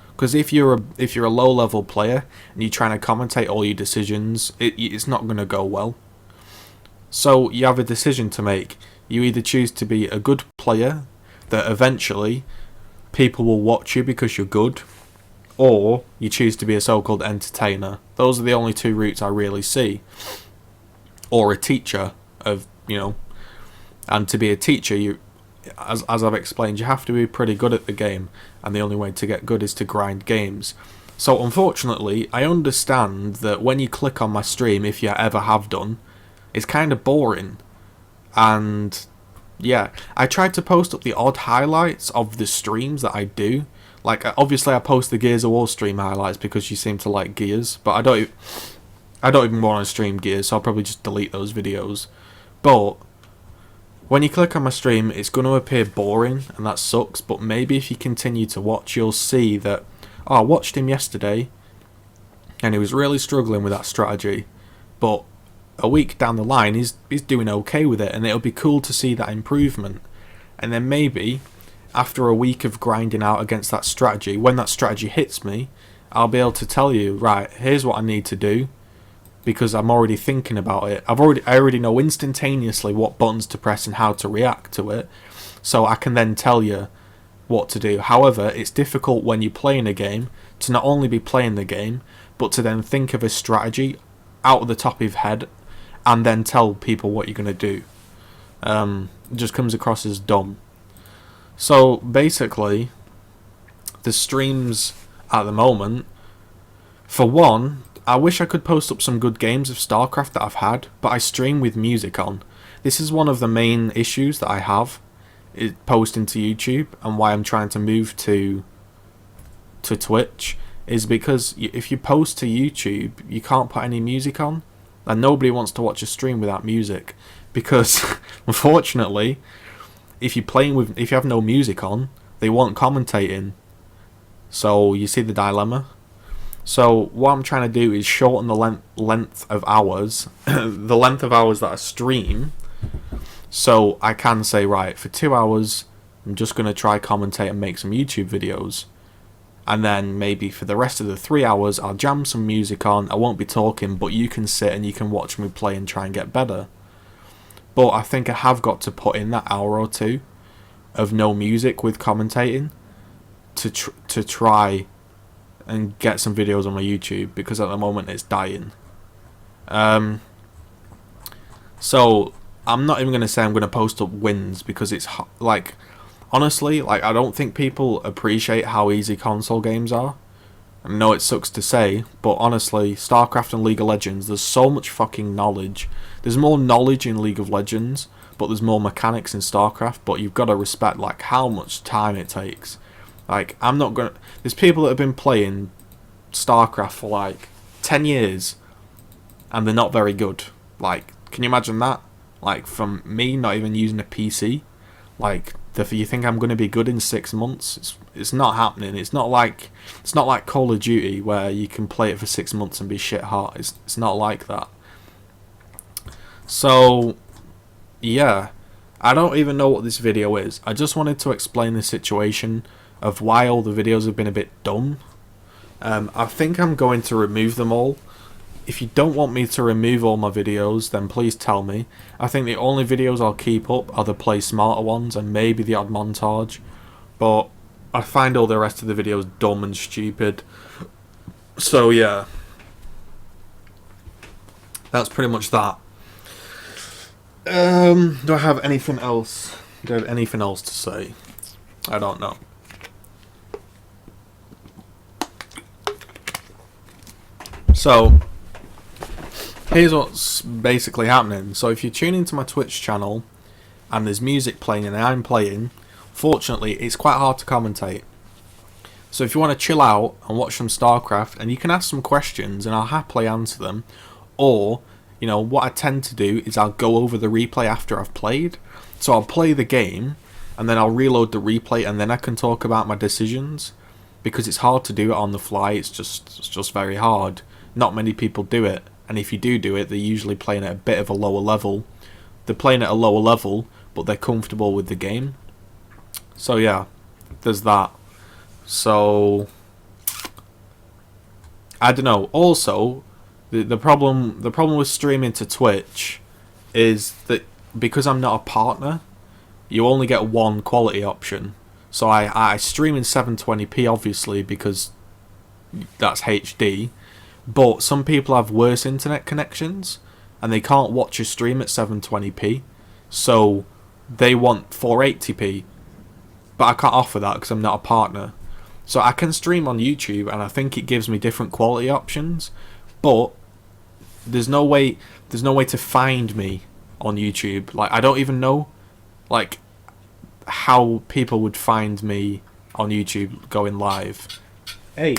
Speaker 1: Because if you're a low level player and you're trying to commentate all your decisions, it's not going to go well. So you have a decision to make. You either choose to be a good player that eventually people will watch you because you're good, or you choose to be a so-called entertainer. Those are the only two routes I really see. Or a teacher of, you know, and to be a teacher, you, as I've explained, you have to be pretty good at the game, and the only way to get good is to grind games. So unfortunately, I understand that when you click on my stream, if you ever have done, it's kind of boring. And yeah, I tried to post up the odd highlights of the streams that I do. Like, obviously I post the Gears of War stream highlights because you seem to like Gears, but I don't even want to stream Gears, so I'll probably just delete those videos. But when you click on my stream, it's going to appear boring, and that sucks, but maybe if you continue to watch, you'll see that, oh, I watched him yesterday, and he was really struggling with that strategy, but a week down the line, he's doing okay with it, and it'll be cool to see that improvement. And then maybe, after a week of grinding out against that strategy, when that strategy hits me, I'll be able to tell you, right, here's what I need to do, because I'm already thinking about it. I already know instantaneously what buttons to press and how to react to it, so I can then tell you, what to do. However, it's difficult when you're playing a game to not only be playing the game, but to then think of a strategy out of the top of your head and then tell people what you're going to do. It just comes across as dumb. So basically, the streams at the moment, for one, I wish I could post up some good games of StarCraft that I've had, but I stream with music on. This is one of the main issues that I have, is posting to YouTube, and why I'm trying to move to Twitch, is because if you post to YouTube, you can't put any music on, and nobody wants to watch a stream without music, because unfortunately, if you have no music on, they want commentating. So you see the dilemma. So what I'm trying to do is shorten the length of hours, the length of hours that I stream, so I can say, right, for 2 hours, I'm just going to try commentate and make some YouTube videos. And then maybe for the rest of the 3 hours, I'll jam some music on. I won't be talking, but you can sit and you can watch me play and try and get better. But I think I have got to put in that hour or two of no music with commentating to try and get some videos on my YouTube, because at the moment it's dying. So I'm not even going to say I'm going to post up wins, because it's like, honestly, like, I don't think people appreciate how easy console games are. I know it sucks to say, but honestly, StarCraft and League of Legends, there's so much fucking knowledge. There's more knowledge in League of Legends, but there's more mechanics in StarCraft, but you've got to respect, like, how much time it takes. Like, I'm not gonna... There's people that have been playing StarCraft for, like, 10 years, and they're not very good. Like, can you imagine that? Like, from me not even using a PC, like, you think I'm going to be good in 6 months? It's not happening. It's not like Call of Duty, where you can play it for 6 months and be shit hot. It's not like that. So, yeah, I don't even know what this video is. I just wanted to explain the situation of why all the videos have been a bit dumb. I think I'm going to remove them all. If you don't want me to remove all my videos, then please tell me. I think the only videos I'll keep up are the Play Smarter ones and maybe the odd montage. But I find all the rest of the videos dumb and stupid. So yeah. That's pretty much that. Do I have anything else? Do I have anything else to say? I don't know. So, here's what's basically happening. So if you tune into my Twitch channel and there's music playing and I'm playing, fortunately it's quite hard to commentate. So if you want to chill out and watch some StarCraft, and you can ask some questions and I'll happily answer them, or, you know, what I tend to do is I'll go over the replay after I've played. So I'll play the game and then I'll reload the replay and then I can talk about my decisions, because it's hard to do it on the fly. It's just very hard. Not many people do it. And if you do it, they're usually playing at a bit of a lower level. They're playing at a lower level, but they're comfortable with the game. So yeah, there's that. So, I don't know. Also, the problem with streaming to Twitch is that because I'm not a partner, you only get one quality option. So I stream in 720p, obviously, because that's HD. But some people have worse internet connections and they can't watch a stream at 720p, so they want 480p, but I can't offer that because I'm not a partner. So I can stream on YouTube and I think it gives me different quality options, but there's no way to find me on YouTube. Like, I don't even know, like, how people would find me on YouTube going live. Hey,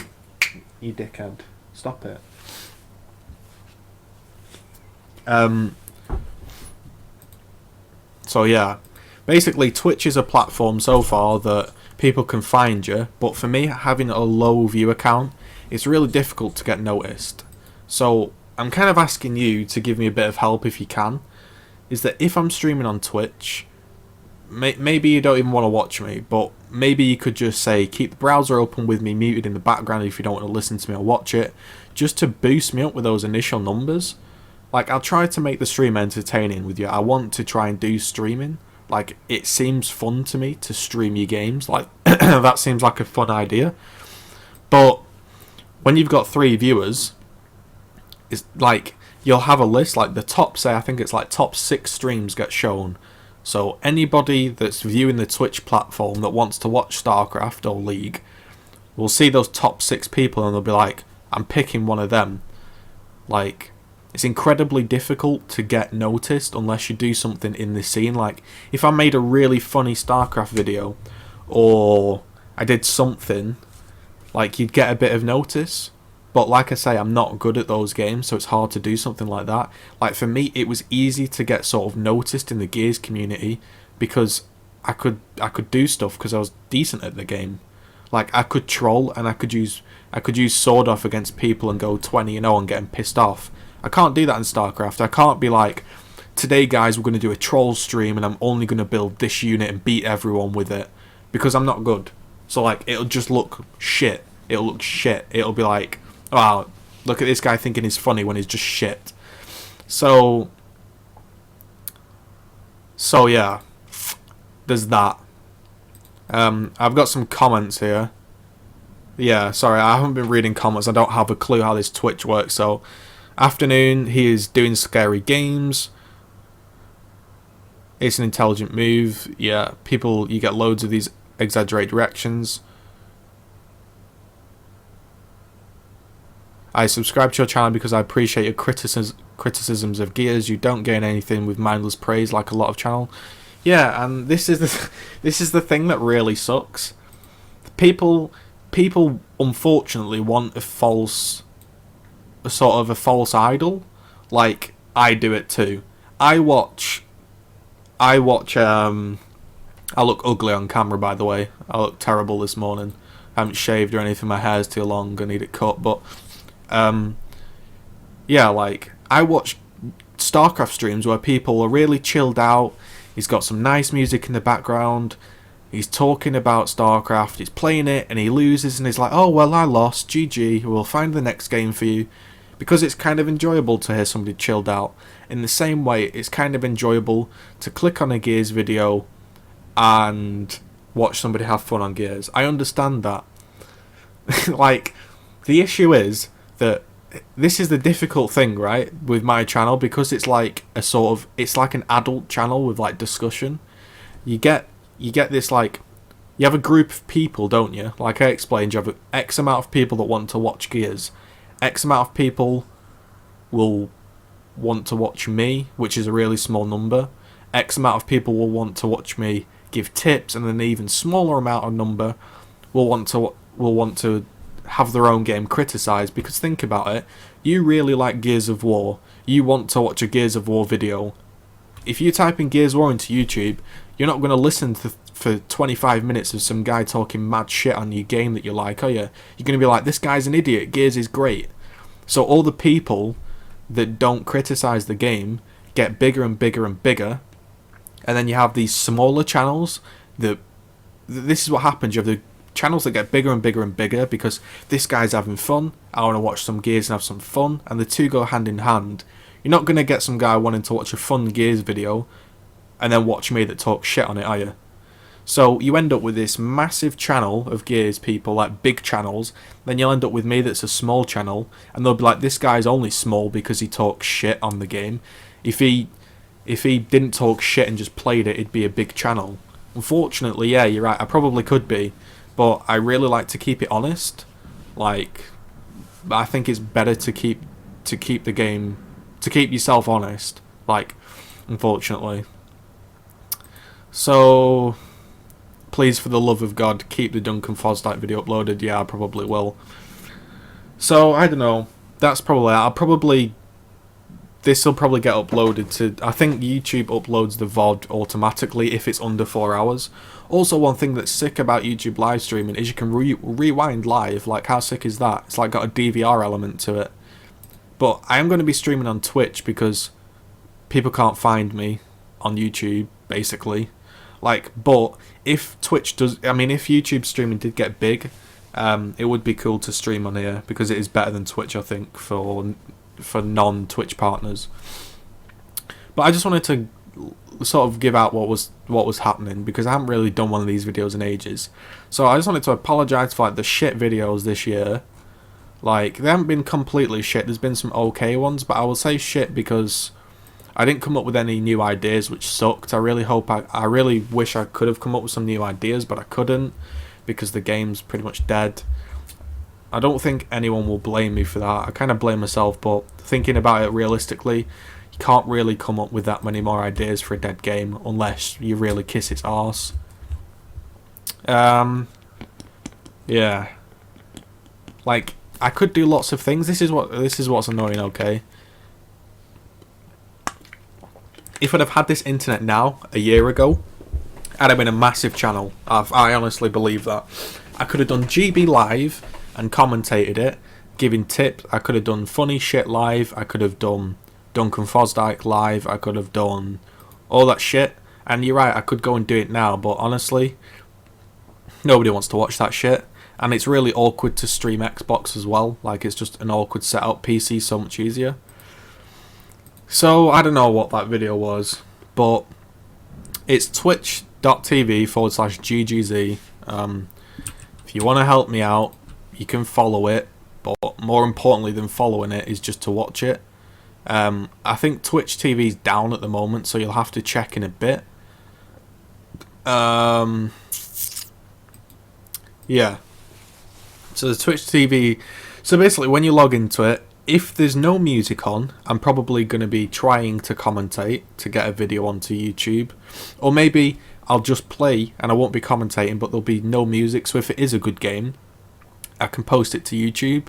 Speaker 1: you dickhead. Stop it. So yeah, basically Twitch is a platform so far that people can find you, but for me, having a low view count, it's really difficult to get noticed. So I'm kind of asking you to give me a bit of help if you can. Is that if I'm streaming on Twitch, maybe you don't even want to watch me, but maybe you could just say, keep the browser open with me muted in the background if you don't want to listen to me or watch it, just to boost me up with those initial numbers. Like, I'll try to make the stream entertaining with you. I want to try and do streaming, Like, it seems fun to me to stream your games. Like, that seems like a fun idea. But when you've got 3 viewers, it's like, you'll have a list, like the top, say, I think it's like top 6 streams get shown. So anybody that's viewing the Twitch platform that wants to watch StarCraft or League will see those top 6 people and they'll be like, I'm picking one of them. Like, it's incredibly difficult to get noticed unless you do something in the scene. Like, if I made a really funny StarCraft video, or I did something, like, you'd get a bit of notice. But like I say, I'm not good at those games, so it's hard to do something like that. Like, for me, it was easy to get sort of noticed in the Gears community because I could do stuff because I was decent at the game. Like, I could troll and I could use sword off against people and go 20-0 and get them pissed off. I can't do that in StarCraft. I can't be like, today guys, we're going to do a troll stream and I'm only going to build this unit and beat everyone with it, because I'm not good. So, like, it'll just look shit. It'll look shit. It'll be like, wow, look at this guy thinking he's funny when he's just shit. So yeah, there's that. I've got some comments here. Yeah, sorry, I haven't been reading comments. I don't have a clue how this Twitch works. So, afternoon, he is doing scary games. It's an intelligent move. Yeah, people, you get loads of these exaggerated reactions. I subscribe to your channel because I appreciate your criticisms of Gears. You don't gain anything with mindless praise like a lot of channel. Yeah, and this is the thing that really sucks. People unfortunately want a false idol. Like, I do it too. I watch I look ugly on camera, by the way. I look terrible this morning. I haven't shaved or anything. My hair's too long. I need it cut. But yeah, like, I watch StarCraft streams where people are really chilled out. He's got some nice music in the background. He's talking about StarCraft. He's playing it and he loses and he's like, oh, well, I lost. GG. We'll find the next game for you. Because it's kind of enjoyable to hear somebody chilled out. In the same way, it's kind of enjoyable to click on a Gears video and watch somebody have fun on Gears. I understand that. Like, the issue is that this is the difficult thing, right, with my channel, because it's like a sort of, it's like an adult channel with like discussion. You get this, like, you have a group of people, don't you? Like I explained, you have X amount of people that want to watch Gears. X amount of people will want to watch me, which is a really small number. X amount of people will want to watch me give tips, and an even smaller amount of number will want to have their own game criticised. Because think about it, you really like Gears of War, you want to watch a Gears of War video. If you type in Gears of War into YouTube, you're not going to listen for 25 minutes of some guy talking mad shit on your game that you like, are you? You're going to be like, this guy's an idiot, Gears is great. So all the people that don't criticise the game get bigger and bigger and bigger, and then you have these smaller channels that, this is what happens, you have the channels that get bigger and bigger and bigger because this guy's having fun, I want to watch some Gears and have some fun, and the two go hand in hand. You're not going to get some guy wanting to watch a fun Gears video and then watch me that talks shit on it, are you? So you end up with this massive channel of Gears people, like big channels, then you'll end up with me that's a small channel, and they'll be like, this guy's only small because he talks shit on the game. If he didn't talk shit and just played it, it'd be a big channel. Unfortunately, yeah, you're right, I probably could be, but I really like to keep it honest. Like, I think it's better to keep the game, to keep yourself honest, like, unfortunately. So, please, for the love of God, keep the Duncan Fosdyke video uploaded. Yeah, I probably will. So, I don't know. That's probably this will probably get uploaded to, I think YouTube uploads the VOD automatically if it's under 4 hours. Also, one thing that's sick about YouTube live streaming is you can rewind live. Like, how sick is that? It's like got a DVR element to it. But I am going to be streaming on Twitch because people can't find me on YouTube, basically. Like, but if Twitch does, I mean, if YouTube streaming did get big, it would be cool to stream on here because it is better than Twitch, I think, for non-Twitch partners. But I just wanted to sort of give out what was happening, because I haven't really done one of these videos in ages. So I just wanted to apologise for like the shit videos this year. Like, they haven't been completely shit. There's been some okay ones, but I will say shit because I didn't come up with any new ideas, which sucked. I really wish I could have come up with some new ideas, but I couldn't because the game's pretty much dead. I don't think anyone will blame me for that. I kind of blame myself, but thinking about it realistically, you can't really come up with that many more ideas for a dead game unless you really kiss its arse. Yeah. Like, I could do lots of things. This is what's annoying, okay? If I'd have had this internet now, a year ago, I'd have been a massive channel. I honestly believe that. I could have done GB live and commentated it, giving tips. I could have done funny shit live. I could have done Duncan Fosdyke live. I could have done all that shit. And you're right, I could go and do it now, but honestly, nobody wants to watch that shit. And it's really awkward to stream Xbox as well. Like, it's just an awkward setup. PC so much easier. So, I don't know what that video was, but it's twitch.tv/GGZII. If you want to help me out, you can follow it, but more importantly than following it is just to watch it. I think Twitch TV's down at the moment, so you'll have to check in a bit. Yeah. So the Twitch TV... So basically, when you log into it, if there's no music on, I'm probably going to be trying to commentate to get a video onto YouTube. Or maybe I'll just play and I won't be commentating, but there'll be no music. So if it is a good game, I can post it to YouTube,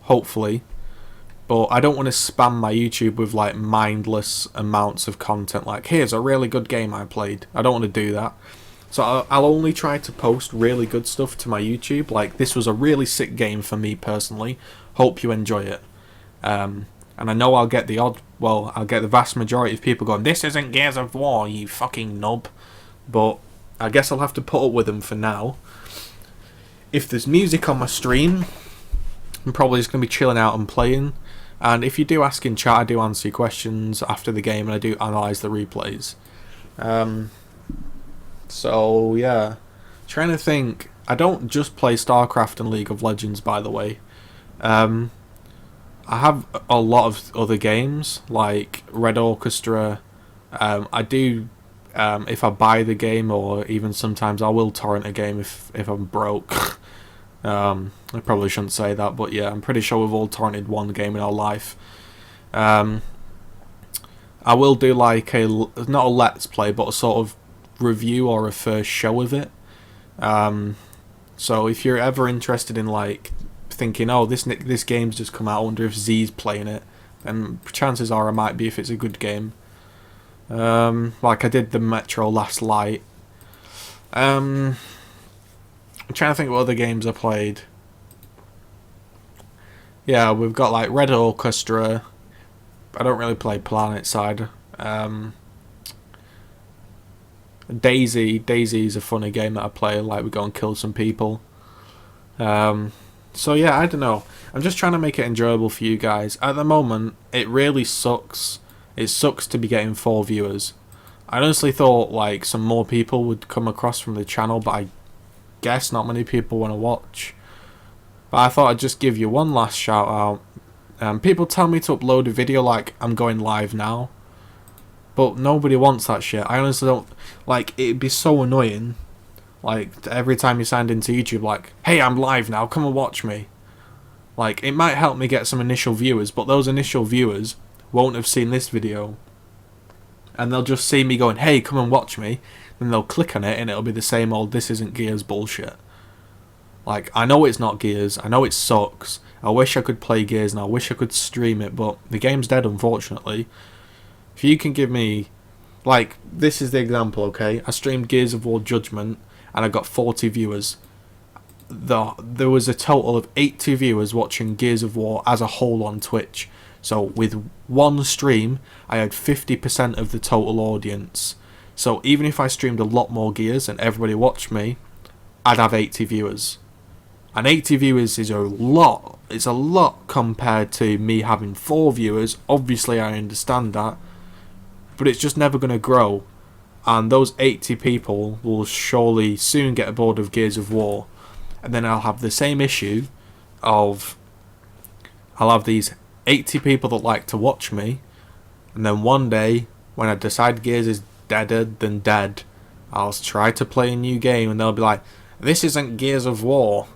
Speaker 1: hopefully. But I don't want to spam my YouTube with like mindless amounts of content. Like, here's a really good game I played. I don't want to do that. So I'll only try to post really good stuff to my YouTube. Like, this was a really sick game for me personally. Hope you enjoy it. And I know I'll get the vast majority of people going, this isn't Gears of War, you fucking nub. But I guess I'll have to put up with them for now. If there's music on my stream, I'm probably just going to be chilling out and playing. And if you do ask in chat, I do answer your questions after the game, and I do analyse the replays. So, yeah. Trying to think. I don't just play StarCraft and League of Legends, by the way. I have a lot of other games, like Red Orchestra. I do, if I buy the game, or even sometimes I will torrent a game if I'm broke. I probably shouldn't say that, but yeah, I'm pretty sure we've all torrented one game in our life. I will do like not a let's play, but a sort of review or a first show of it. So if you're ever interested in like thinking, oh, this game's just come out, I wonder if Z's playing it, and chances are I might be if it's a good game. Like I did the Metro Last Light. I'm trying to think what other games I played. Yeah, we've got like Red Orchestra. I don't really play PlanetSide. Daisy's a funny game that I play, like we go and kill some people. So yeah, I don't know. I'm just trying to make it enjoyable for you guys. At the moment, it really sucks. It sucks to be getting 4 viewers. I honestly thought like some more people would come across from the channel, but I guess not many people want to watch. But I thought I'd just give you one last shout out. People tell me to upload a video like I'm going live now, but nobody wants that shit. I honestly don't, like, it'd be so annoying, like, every time you signed into YouTube, like, hey, I'm live now, come and watch me. Like, it might help me get some initial viewers, but those initial viewers won't have seen this video, and they'll just see me going, hey, come and watch me, then they'll click on it, and it'll be the same old this isn't Gears bullshit. Like, I know it's not Gears, I know it sucks, I wish I could play Gears and I wish I could stream it, but the game's dead, unfortunately. If you can give me, like, this is the example, okay? I streamed Gears of War Judgment, and I got 40 viewers. There was a total of 80 viewers watching Gears of War as a whole on Twitch. So, with one stream, I had 50% of the total audience. So, even if I streamed a lot more Gears and everybody watched me, I'd have 80 viewers. And 80 viewers is a lot. It's a lot compared to me having 4 viewers. Obviously, I understand that. but it's just never going to grow. And those 80 people will surely soon get bored of Gears of War. And then I'll have the same issue of I'll have these 80 people that like to watch me, and then one day when I decide Gears is deader than dead, I'll try to play a new game and they'll be like, this isn't Gears of War.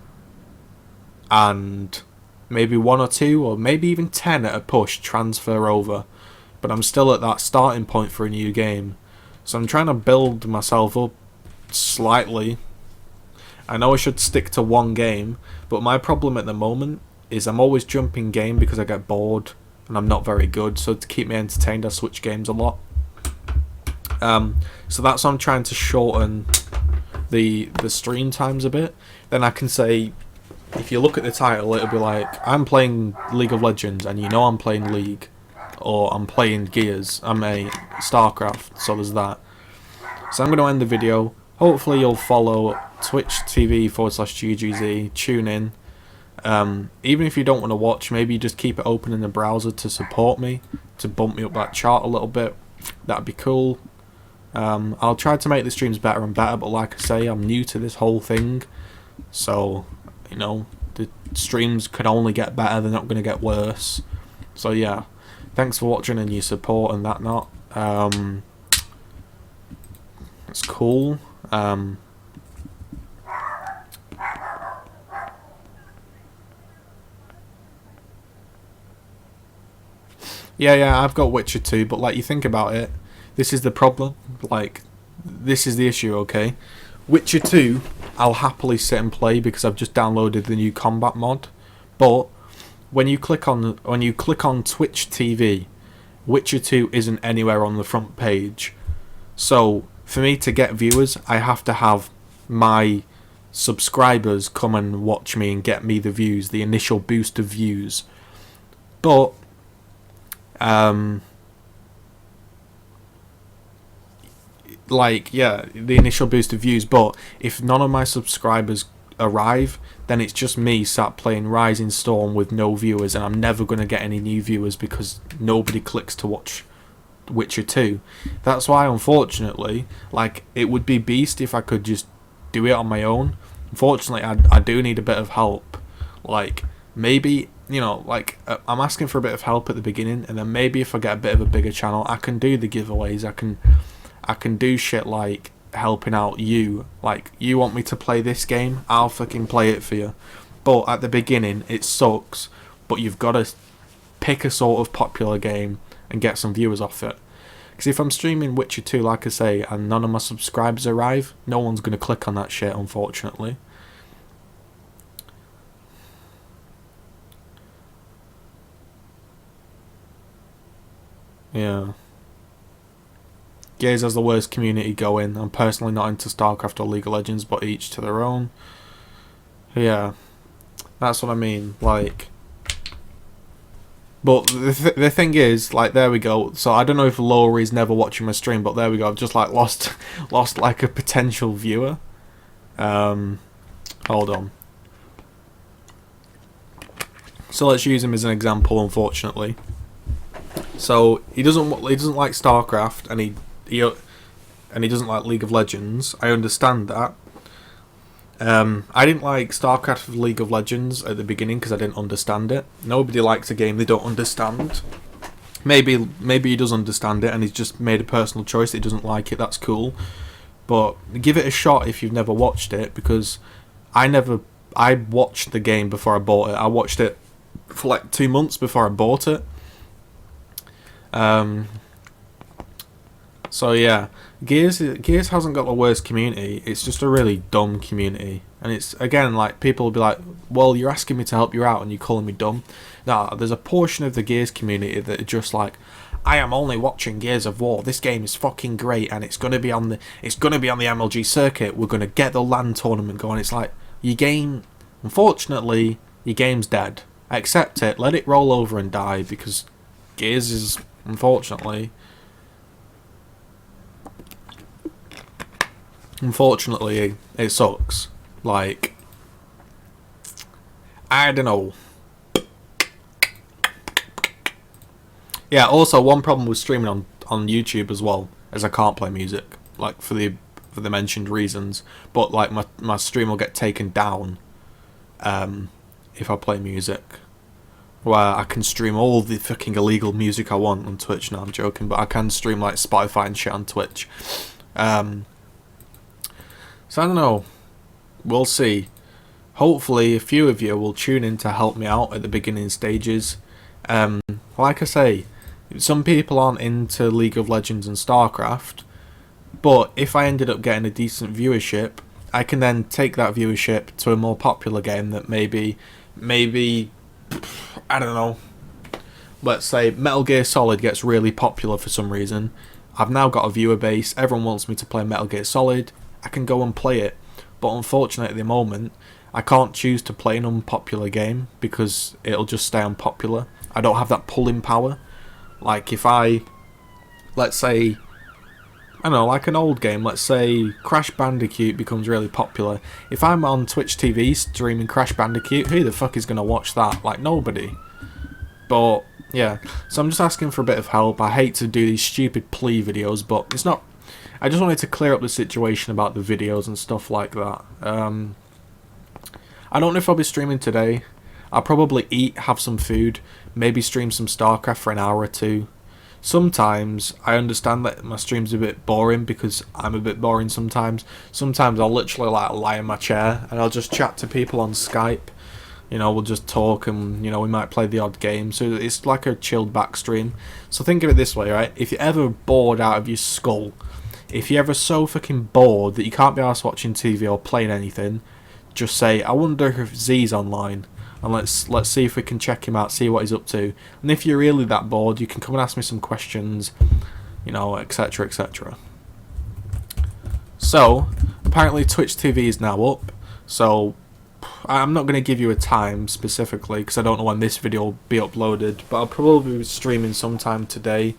Speaker 1: And maybe 1 or 2 or maybe even 10 at a push transfer over. But I'm still at that starting point for a new game. So I'm trying to build myself up slightly. I know I should stick to one game, but my problem at the moment is I'm always jumping game because I get bored and I'm not very good. So to keep me entertained, I switch games a lot. So that's why I'm trying to shorten the stream times a bit. Then I can say, if you look at the title, it'll be like, I'm playing League of Legends, and you know I'm playing League, or I'm playing Gears, I'm a StarCraft, so there's that. So I'm going to end the video. Hopefully you'll follow Twitch TV/GGZII, tune in. Even if you don't want to watch, maybe you just keep it open in the browser to support me, to bump me up that chart a little bit. That'd be cool. I'll try to make the streams better and better, but like I say, I'm new to this whole thing, so, you know, the streams can only get better, they're not going to get worse. So yeah, thanks for watching and your support and that not. It's cool. Yeah, I've got Witcher 2, but like, you think about it, this is the problem, like, this is the issue, okay? Witcher 2, I'll happily sit and play because I've just downloaded the new combat mod, but when you click on Twitch TV, Witcher 2 isn't anywhere on the front page. So for me to get viewers, I have to have my subscribers come and watch me and get me the views, the initial boost of views. But like, yeah, the initial boost of views, but if none of my subscribers arrive, then it's just me sat playing Rising Storm with no viewers, and I'm never going to get any new viewers because nobody clicks to watch Witcher 2. That's why, unfortunately, like, it would be beast if I could just do it on my own. Unfortunately, I do need a bit of help. Like, maybe, you know, like, I'm asking for a bit of help at the beginning, and then maybe if I get a bit of a bigger channel, I can do the giveaways, I can do shit like helping out you. Like, you want me to play this game, I'll fucking play it for you. But at the beginning, it sucks, but you've got to pick a sort of popular game and get some viewers off it. Because if I'm streaming Witcher 2, like I say, and none of my subscribers arrive, no one's going to click on that shit, unfortunately. Yeah. Gears has the worst community going. I'm personally not into StarCraft or League of Legends, but each to their own. Yeah, that's what I mean. Like, but the thing is, like, there we go. So I don't know if Laurie's never watching my stream, but there we go. I've just like lost like a potential viewer. Hold on. So let's use him as an example. Unfortunately, so he doesn't like StarCraft, and he doesn't like League of Legends. I understand that. I didn't like StarCraft League of Legends at the beginning because I didn't understand it. Nobody likes a game they don't understand. Maybe he does understand it and he's just made a personal choice that he doesn't like it. That's cool. But give it a shot if you've never watched it, because I watched the game before I bought it. I watched it for like 2 months before I bought it. So yeah, Gears hasn't got the worst community. It's just a really dumb community, and it's, again, like, people will be like, well, you're asking me to help you out and you're calling me dumb. No, there's a portion of the Gears community that are just like, I am only watching Gears of War. This game is fucking great, and it's gonna be on the MLG circuit. We're gonna get the LAN tournament going. It's like, your game, unfortunately, your game's dead. Accept it. Let it roll over and die, because Gears is, unfortunately, it sucks. Like, I don't know. Yeah, also, one problem with streaming on YouTube as well, as I can't play music, like for the mentioned reasons. But like my stream will get taken down if I play music. Where I can stream all the fucking illegal music I want on Twitch. No, I'm joking, but I can stream like Spotify and shit on Twitch. So I don't know. We'll see. Hopefully a few of you will tune in to help me out at the beginning stages. Like I say, some people aren't into League of Legends and StarCraft, but if I ended up getting a decent viewership, I can then take that viewership to a more popular game that maybe I don't know, let's say Metal Gear Solid gets really popular for some reason. I've now got a viewer base, everyone wants me to play Metal Gear Solid, I can go and play it. But unfortunately at the moment, I can't choose to play an unpopular game because it'll just stay unpopular. I don't have that pulling power. Like if let's say, I don't know, like an old game, let's say Crash Bandicoot becomes really popular. If I'm on Twitch TV streaming Crash Bandicoot, who the fuck is going to watch that? Like, nobody. But, yeah. So I'm just asking for a bit of help. I hate to do these stupid plea videos, but it's not... I just wanted to clear up the situation about the videos and stuff like that. I don't know if I'll be streaming today. I'll probably eat, have some food, maybe stream some StarCraft for an hour or two. Sometimes I understand that my stream's a bit boring because I'm a bit boring sometimes. Sometimes I'll literally like lie in my chair and I'll just chat to people on Skype. You know, we'll just talk and, you know, we might play the odd game. So it's like a chilled back stream. So think of it this way, right? If you're ever bored out of your skull, if you're ever so fucking bored that you can't be arsed watching TV or playing anything, just say, I wonder if Z's online. And let's see if we can check him out, see what he's up to. And if you're really that bored, you can come and ask me some questions, you know, etc, etc. So, apparently Twitch TV is now up. So, I'm not going to give you a time specifically, because I don't know when this video will be uploaded. But I'll probably be streaming sometime today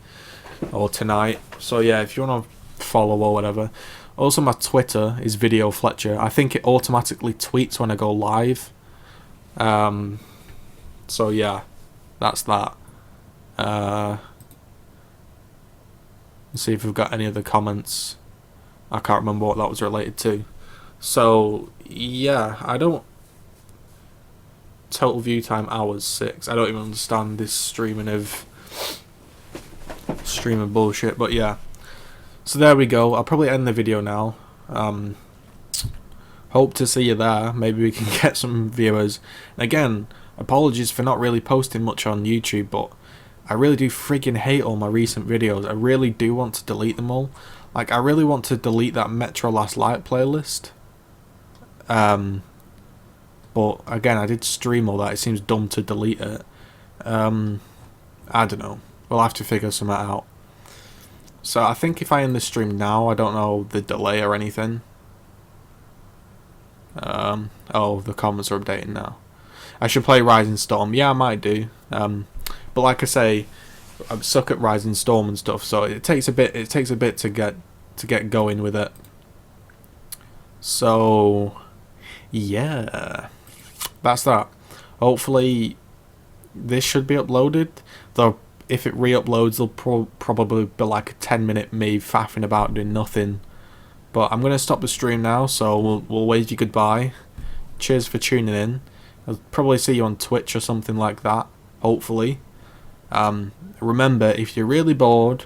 Speaker 1: or tonight. So yeah, if you want to follow or whatever. Also, my Twitter is Video Fletcher. I think it automatically tweets when I go live. So yeah, that's that. Let's see if we've got any other comments. I can't remember what that was related to. So yeah, I don't... Total view time hours 6. I don't even understand this streaming bullshit, but yeah. So there we go. I'll probably end the video now. Hope to see you there. Maybe we can get some viewers. And again, apologies for not really posting much on YouTube, but I really do friggin' hate all my recent videos. I really do want to delete them all. Like, I really want to delete that Metro Last Light playlist. But again, I did stream all that. It seems dumb to delete it. I don't know. We'll have to figure something out. So I think if I end the stream now, I don't know the delay or anything. Oh, the comments are updating now. I should play Rising Storm. Yeah, I might do. But like I say, I suck at Rising Storm and stuff, so it takes a bit. It takes a bit to get going with it. So yeah, that's that. Hopefully, this should be uploaded. Though if it re-uploads, there'll probably be like a 10-minute me faffing about doing nothing. But I'm going to stop the stream now, so we'll wave you goodbye. Cheers for tuning in. I'll probably see you on Twitch or something like that, hopefully. Remember, if you're really bored,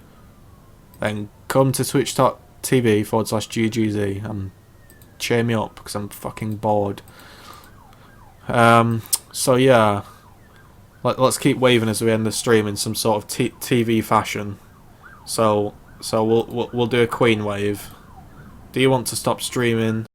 Speaker 1: then come to twitch.tv/GGZII and cheer me up, because I'm fucking bored. So yeah, let's keep waving as we end the stream in some sort of TV fashion. So we'll do a Queen wave. Do you want to stop streaming?